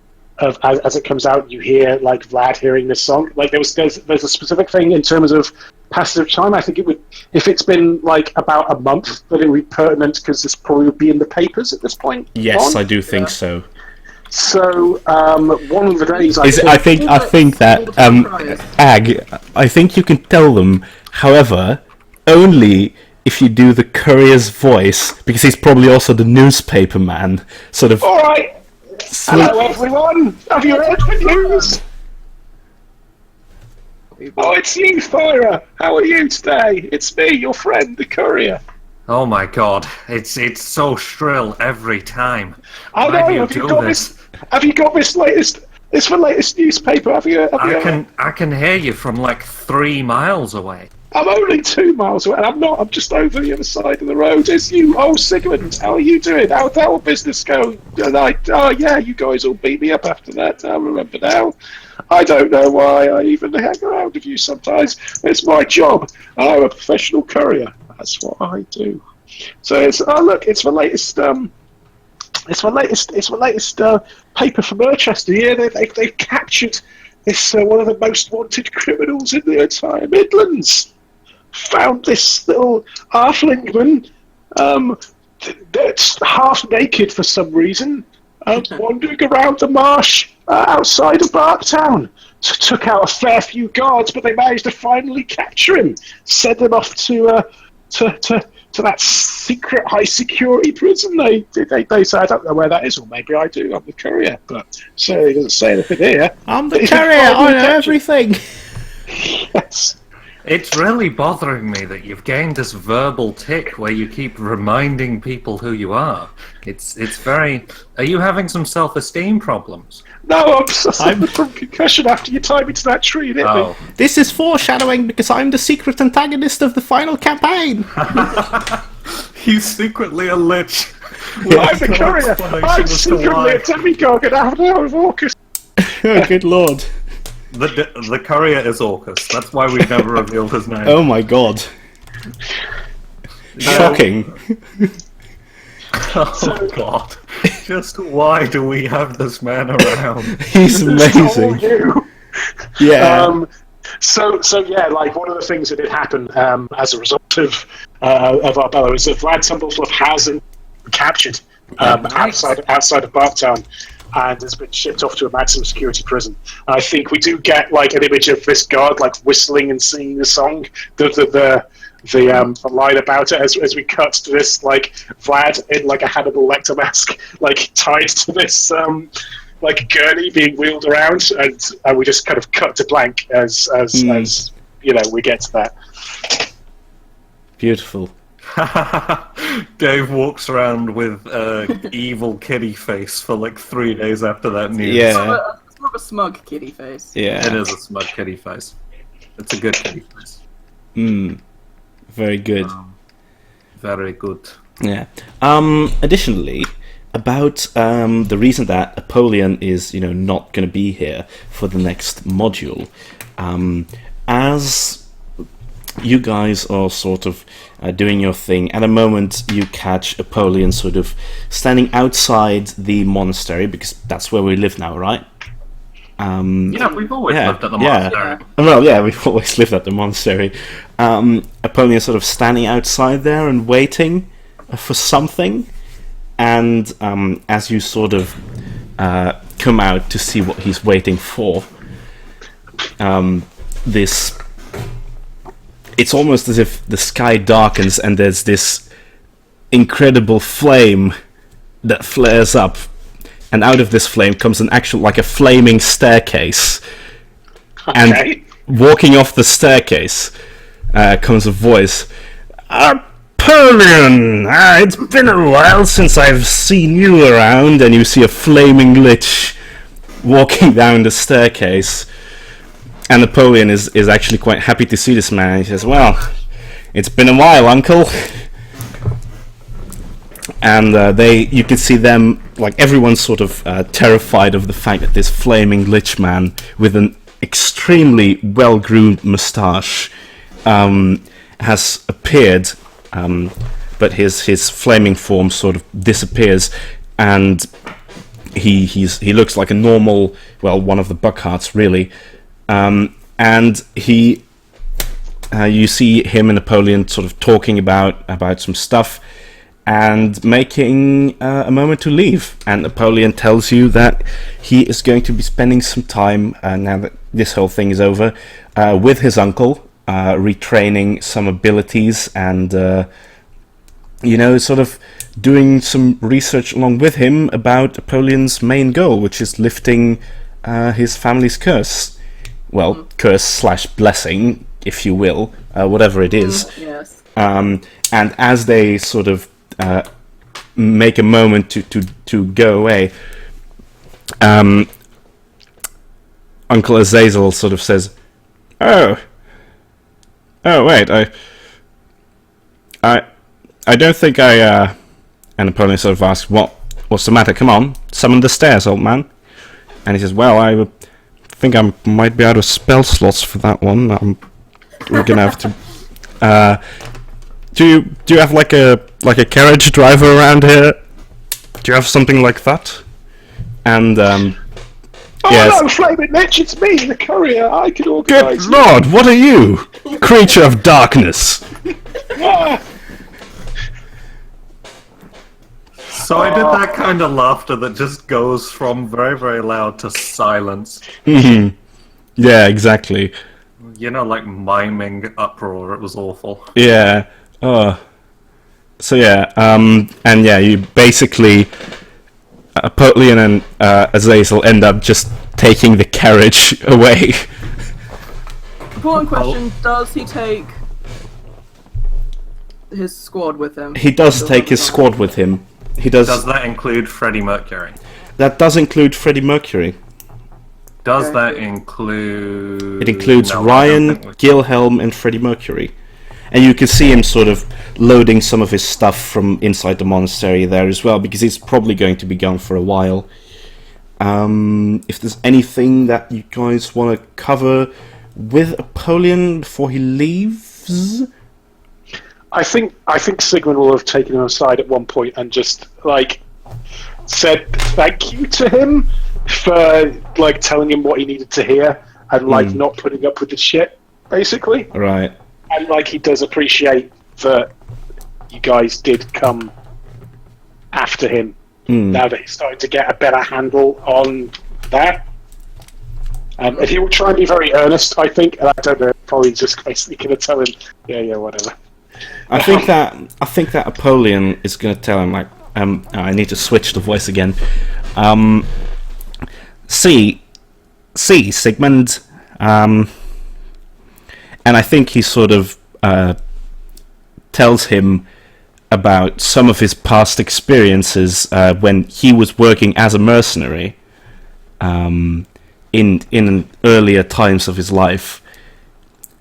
as it comes out, you hear like Vlad hearing this song. Like there's a specific thing in terms of passage of time. I think it would, if it's been like about a month, that it would be pertinent because this probably would be in the papers at this point. Yes, on. I do think so. So one of the days I think that Ag, I think you can tell them. However, only if you do the courier's voice, because he's probably also the newspaper man. Sort of. All right. Hello, everyone. Have you heard the news? Oh, it's you, Thyra. How are you today? It's me, your friend, the courier. Oh my god, it's so shrill every time. I Why know. do you Have you do got this? this? Have you got this latest? This the latest newspaper. Have you? I can hear you from like 3 miles away. I'm only 2 miles away. And I'm not. I'm just over the other side of the road. It's you, Sigmund. How are you doing? How'd that whole business go? Oh yeah, you guys all beat me up after that. I remember now. I don't know why I even hang around with you sometimes. It's my job. I'm a professional courier. That's what I do. So it's look. It's the latest. It's the latest paper from Manchester. Yeah, they've captured this one of the most wanted criminals in the entire Midlands. Found this little halflingman that's half naked for some reason, wandering around the marsh outside of Barktown. Took out a fair few guards, but they managed to finally capture him. Send him off to that secret high security prison. They say, I don't know where that is, or maybe I do. I'm the courier, but so he doesn't say anything here. I'm the courier. I know everything. Yes. It's really bothering me that you've gained this verbal tick where you keep reminding people who you are. It's very... Are you having some self-esteem problems? No, I'm from concussion after you tied me to that tree and hit me. This is foreshadowing because I'm the secret antagonist of the final campaign. He's secretly a lich. I'm the courier. I'm secretly a demigod and I have an of Orcus. Oh, good lord. The courier is Orcus. That's why we've never revealed his name. Oh my god. Shocking. Oh god. Just why do we have this man around? He's amazing. You. Yeah. So yeah, like one of the things that did happen as a result of Arbella is that Vlad Tumblefluff has been captured outside of Barktown and has been shipped off to a maximum security prison. And I think we do get like an image of this guard like whistling and singing the song. The line about it as we cut to this like Vlad in like a Hannibal Lecter mask, like tied to this like gurney being wheeled around, and we just kind of cut to blank as you know we get to that. Beautiful. Dave walks around with evil kitty face for like 3 days after that news. Yeah. It's more of a smug kitty face. Yeah. It is a smug kitty face. It's a good kitty face. Very good. Very good. Yeah. Additionally, about the reason that Apollyon is, not going to be here for the next module, as you guys are sort of doing your thing, at a moment you catch Apollyon sort of standing outside the monastery, because that's where we live now, right? Yeah, we've always lived at the monastery. Well, yeah, we've always lived at the monastery. Apollyon sort of standing outside there and waiting for something, and as you sort of come out to see what he's waiting for, it's almost as if the sky darkens and there's this incredible flame that flares up, and out of this flame comes an actual, like a flaming staircase. Okay. And walking off the staircase comes a voice. Napoleon! It's been a while since I've seen you around, and you see a flaming lich walking down the staircase. And Napoleon is actually quite happy to see this man. He says, well, it's been a while, uncle. And you can see them, like, everyone's sort of terrified of the fact that this flaming lich man with an extremely well-groomed moustache has appeared, but his flaming form sort of disappears, and he looks like a normal, well, one of the Buckhearts, really, and you see him and Napoleon sort of talking about some stuff, and making a moment to leave. And Napoleon tells you that he is going to be spending some time, now that this whole thing is over, with his uncle, retraining some abilities and, sort of doing some research along with him about Napoleon's main goal, which is lifting his family's curse. Well, curse/blessing, if you will, whatever it is. Yes. And as they sort of make a moment to go away, Uncle Azazel sort of says, "Oh, wait, I don't think I." And Napoleon sort of asks, "What's the matter? Come on, summon the stairs, old man." And he says, "Well, I think I might be out of spell slots for that one. We're gonna have to." Do you have like a carriage driver around here? Do you have something like that? And yes. No, Flaming Lich, it's me, the courier. I can organise. Good Lord, what are you, creature of darkness? So I did that kind of laughter that just goes from very, very loud to silence. Yeah, exactly. Like miming uproar. It was awful. Yeah. So yeah, and yeah, you basically Napoleon and Azazel end up just taking the carriage away. Important question: does he take his squad with him? He does take his squad with him. He does. Does that include Freddie Mercury? That does include Freddie Mercury. Does that include? It includes Ryan, Gilhelm, and Freddie Mercury. And you can see him sort of loading some of his stuff from inside the monastery there as well, because he's probably going to be gone for a while. If there's anything that you guys want to cover with Napoleon before he leaves? I think Sigmund will have taken him aside at one point and just said thank you to him for telling him what he needed to hear and not putting up with the shit, basically. Right. And he does appreciate that you guys did come after him. Now that he's starting to get a better handle on that. And he will try and be very earnest, I think. And I don't know, probably just basically going to tell him, yeah, whatever. I think that Napoleon is going to tell him I need to switch the voice again. See, Sigmund. And I think he sort of tells him about some of his past experiences when he was working as a mercenary in earlier times of his life,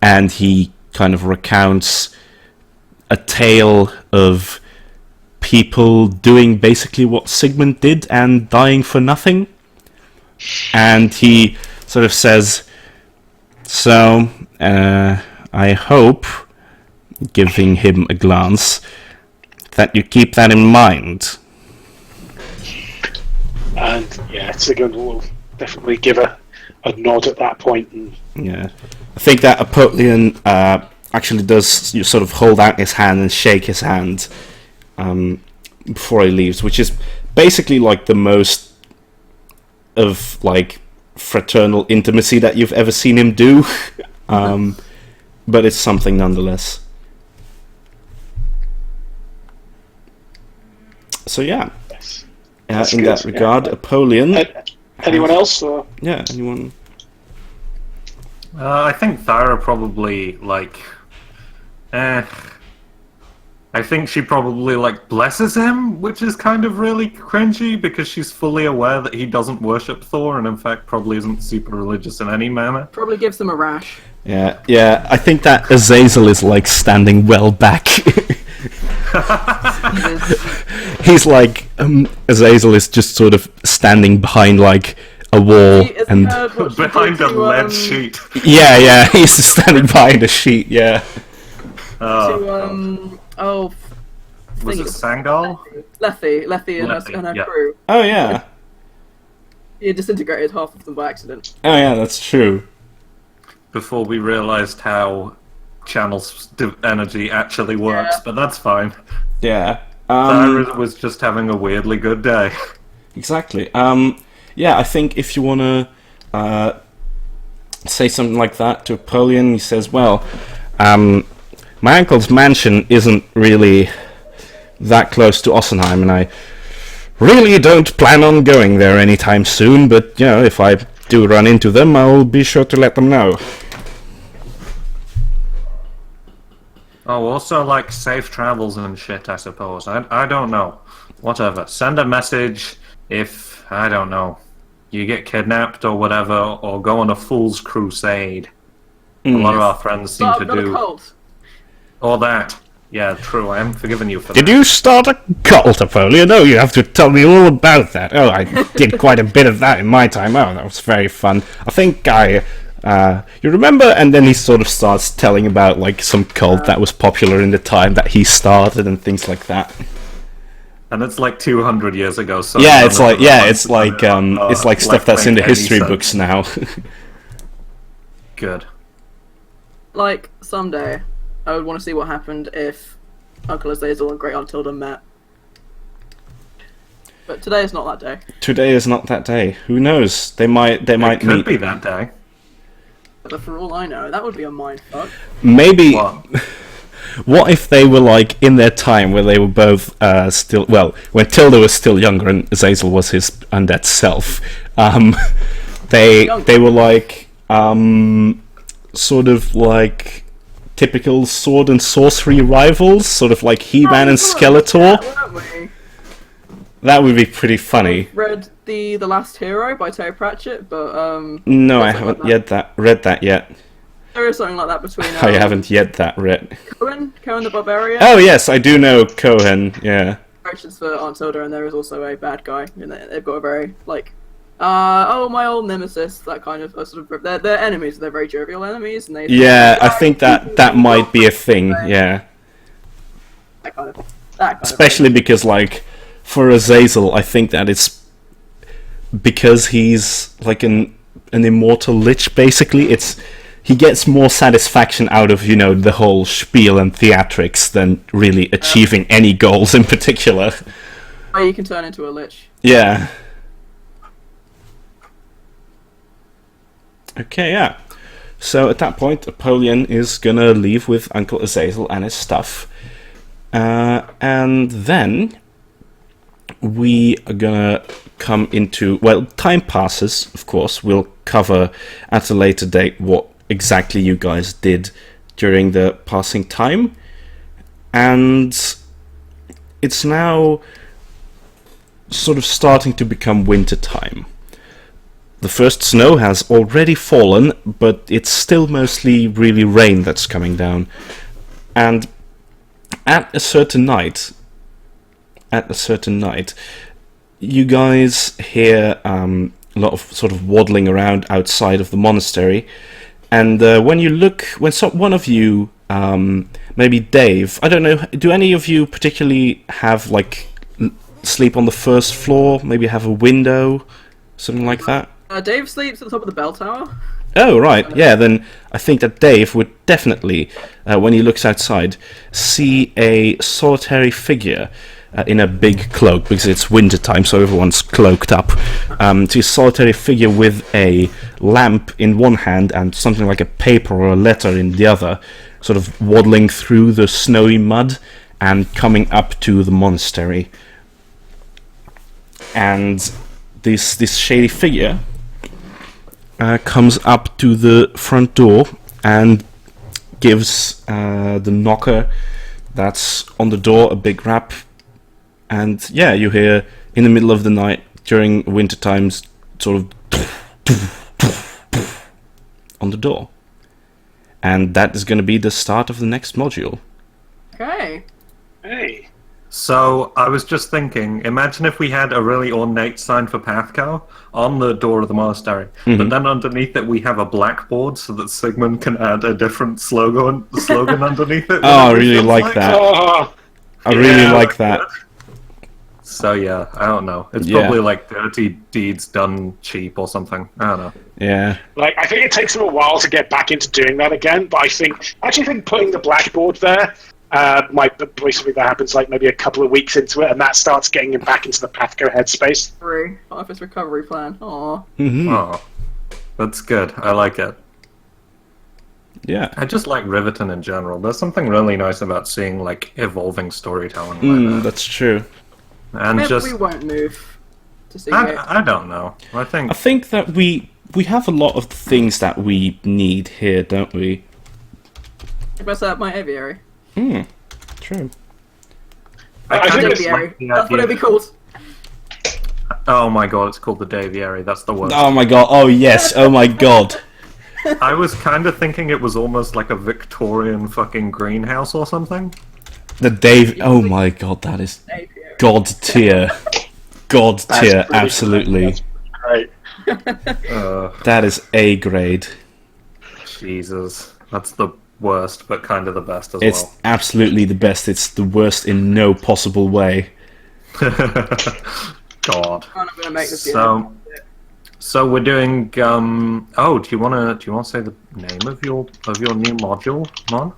and he kind of recounts a tale of people doing basically what Sigmund did and dying for nothing. And he sort of says, so, I hope, giving him a glance, that you keep that in mind. And yeah, Sigurd will definitely give a nod at that point. And yeah, I think that Napoleon actually does sort of hold out his hand and shake his hand before he leaves, which is basically the most of fraternal intimacy that you've ever seen him do. But it's something nonetheless. So yeah, yes. In that regard, Napoleon. Anyone else? Or? Yeah, anyone? I think Thyra probably I think she probably, like, blesses him, which is kind of really cringy, because she's fully aware that he doesn't worship Thor, and in fact probably isn't super religious in any manner. Probably gives him a rash. Yeah, I think that Azazel is, like, standing well back. He's like, Azazel is just sort of standing behind, like, a wall, and... Behind a lead sheet. Yeah, he's just standing behind a sheet, yeah. Was it Sangal? Lethe and her crew. Oh, yeah. He disintegrated half of them by accident. Oh, yeah, that's true. Before we realised how channel energy actually works, but that's fine. Yeah. Cyrus was just having a weirdly good day. Exactly. Yeah, I think if you want to say something like that to Apollyon, he says, well, my uncle's mansion isn't really that close to Ossenheim, and I really don't plan on going there anytime soon, but, you know, if I do run into them, I'll be sure to let them know. Oh, also, like, safe travels and shit, I suppose. I don't know. Whatever. Send a message if, I don't know, you get kidnapped or whatever, or go on a fool's crusade. A lot of our friends seem to do. Cult. Or that. Yeah, true, I am forgiving you for that. Did you start a cult, Apollyon? No, you have to tell me all about that. Oh, I did quite a bit of that in my time. Oh, that was very fun. I think you remember? And then he sort of starts telling about, like, some cult that was popular in the time that he started and things like that. And it's like 200 years ago, so... Yeah, it's like stuff that's in the history books now. Good. Like, someday, I would want to see what happened if Uncle Azazel and Great Aunt Tilda met. But today is not that day. Today is not that day. Who knows? They might It meet. could be that day. But for all I know, that would be a mindfuck. Maybe. What? What if they were, like, in their time where they were both still... Well, when Tilda was still younger and Azazel was his undead self, they were, like, sort of, like, typical sword and sorcery rivals, sort of like He-Man and Skeletor. That would be pretty funny. I've read the Last Hero by Terry Pratchett, but No, I haven't read that yet. There is something like that between. I haven't yet that read. Cohen the Barbarian. Oh yes, I do know Cohen. Yeah. Directions for Aunt Tilda, and there is also a bad guy, and they've got a very like, my old nemesis. That kind of sort of they're enemies. They're very jovial enemies, and they. Yeah, I think that might be a thing. Yeah. That kind of. Especially because, like, for Azazel, I think that it's because he's like an immortal lich. Basically, he gets more satisfaction out of, you know, the whole spiel and theatrics than really achieving any goals in particular. Oh, you can turn into a lich. Yeah. Okay, yeah. So at that point, Apollyon is gonna leave with Uncle Azazel and his stuff. And then we are gonna come into... Well, time passes, of course. We'll cover at a later date what exactly you guys did during the passing time, and it's now sort of starting to become winter time. The first snow has already fallen, but it's still mostly really rain that's coming down, and at a certain night you guys hear a lot of sort of waddling around outside of the monastery. And when one of you, maybe Dave, I don't know, do any of you particularly have, like, sleep on the first floor, maybe have a window, something like that? Dave sleeps at the top of the bell tower. Oh, right, yeah, then I think that Dave would definitely, when he looks outside, see a solitary figure in a big cloak, because it's winter time, so everyone's cloaked up. To a solitary figure with a lamp in one hand and something like a paper or a letter in the other, sort of waddling through the snowy mud and coming up to the monastery. And this shady figure comes up to the front door and gives the knocker that's on the door a big rap, and yeah, you hear in the middle of the night during winter times sort of on the door, and that is going to be the start of the next module. Okay. Hey. So I was just thinking, imagine if we had a really ornate sign for PATHCO on the door of the monastery, but then underneath it we have a blackboard so that Sigmund can add a different slogan underneath it. Oh, I really like that. Oh, I really like that. So yeah, I don't know. It's Yeah. probably like dirty deeds done cheap or something. I don't know. Yeah. like I think it takes him a while to get back into doing that again, but I actually think putting the blackboard there might be something that happens like maybe a couple of weeks into it, and that starts getting him back into the PATHCO headspace. Office recovery plan. Aw. Oh, that's good. I like it. Yeah. I just like Riverton in general. There's something really nice about seeing like evolving storytelling like that. That's true. And Maybe just we won't move to see it. I don't know. I think I think that we have a lot of things that we need here, don't we? What's that? My aviary. True. I I kind think of it's like the That's what it'd idea. be called. Oh my god, it's called the Daviary. That's the word. Oh my god. Oh yes. Oh my god. I was kind of thinking it was almost like a Victorian fucking greenhouse or something. The Dave. Oh my god. That is Aviary. god tier. God tier. pretty Absolutely. That's great. That is A grade. Jesus, that's the worst, but kind of the best as It's absolutely the best. It's the worst in no possible way. well. God. I'm not gonna make this So we're doing. Oh, do you wanna say the name of your new module, Mon?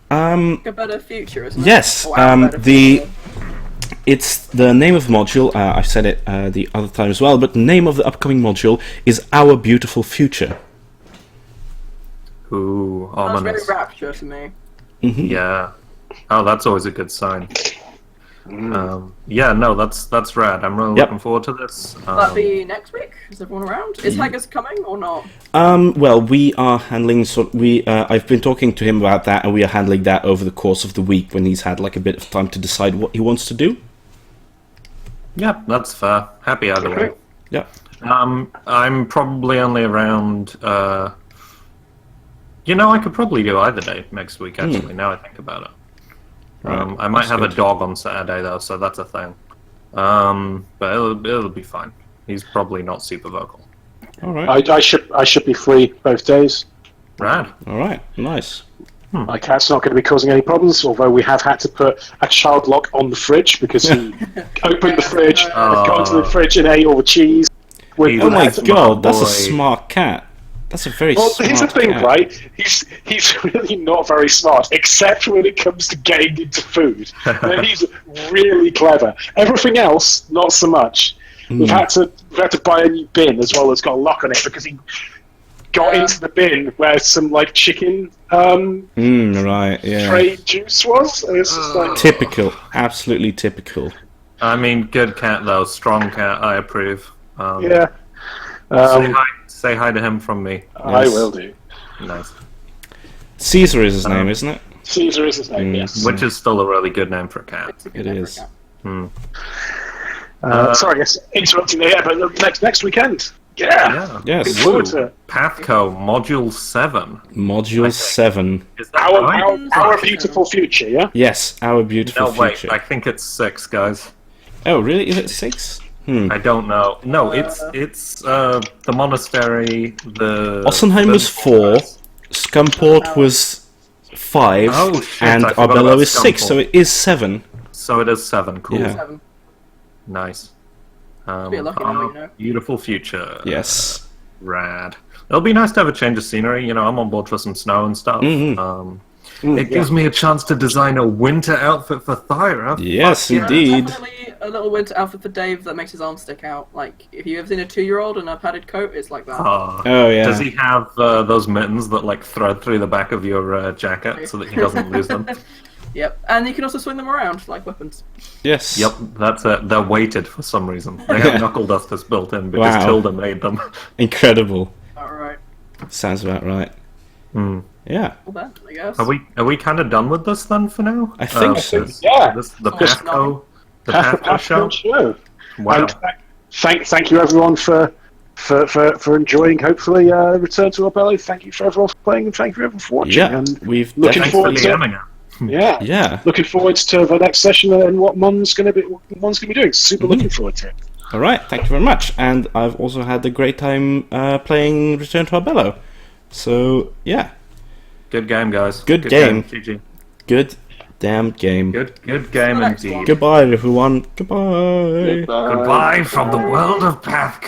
A better future, isn't it? Yes. Or our better future. It's the name of the module. I said it the other time as well, but the name of the upcoming module is Our Beautiful Future. Ooh, Sounds ominous. very rapture to me. Yeah. Oh, that's always a good sign. Yeah, no, that's rad. I'm really Yep. looking forward to this. Will that be next week? Is everyone around? Is Haggis coming or not? Well, we are handling. I've been talking to him about that, and we are handling that over the course of the week when he's had like a bit of time to decide what he wants to do. Yeah, that's fair. Happy either way. Okay. Yeah. I'm probably only around. I could probably do either day next week. Actually, now I think about it. I might have a dog on Saturday though, so that's a thing. But it'll be fine. He's probably not super vocal. All right. I should be free both days. Rad. All right. Nice. My cat's not going to be causing any problems, although we have had to put a child lock on the fridge because he opened the fridge, got into the fridge and ate all the cheese. He's Oh my That's god, that's a boy. smart cat. That's a very Well, smart here's the thing, cat. right? He's really not very smart, except when it comes to getting into food. Then he's really clever. Everything else, not so much. We've had to buy a new bin as well that's got a lock on it because he got into the bin where some like chicken Right. Yeah. tray juice was. And it's just like Typical. Absolutely typical. I mean, good cat though, strong cat. I approve. yeah. Say hi to him from me. I will do. Nice. Caesar is his name, isn't it? Caesar is his name. Yes. Which is still a really good name for a cat. It's a good It name is. for a cat. Sorry, yes, interrupting there. Yeah, but next weekend. Yeah. Yes. Looking forward to it. PATHCO Module 7. Module 7. Is that right? Our beautiful future. Yeah. Yes, Our Beautiful No, wait. Future. I think it's 6, guys. Oh, really? Is it 6? I don't know. No, it's the monastery. The Ossenheim was 4, Scumport was 5, Oh, shit, and I forgot Arbello about is 6, so Scumport. it is 7. So it is 7. Cool. Yeah. 7. Nice. Be a lucky number, you know. Beautiful future. Yes. Rad. It'll be nice to have a change of scenery. I'm on board for some snow and stuff. It gives me a chance to design a winter outfit for Thyra. Yes, Fuck yeah. indeed. Definitely a little winter outfit for Dave that makes his arm stick out. Like, if you've ever seen a 2-year-old in a padded coat, it's like that. Oh, yeah. Does he have those mittens that like thread through the back of your jacket so that he doesn't lose them? Yep, and you can also swing them around like weapons. Yes. Yep, that's it. They're weighted for some reason. They have knuckle dusters built in because Wow. Tilda made them. Incredible. Alright. Sounds about right. Yeah, Well, then, I guess. Are we kind of done with this then for now? I think so. Yeah. The PATHCO, the Path PATHCO show. Wow. And thank you everyone for enjoying. Hopefully, Return to Arbello. Thank you for everyone for playing, and thank you everyone for watching. Yeah, and we've looking Thanks for forward to DMing it. Yeah. Looking forward to the next session and what Mon's gonna be doing. Super looking forward to it. All right, thank you very much. And I've also had a great time playing Return to Arbello. So yeah, Good game, guys. Good game. GG. good damn game. Good game Next indeed. one. Goodbye, everyone. Goodbye. Goodbye from the world of PATHCO.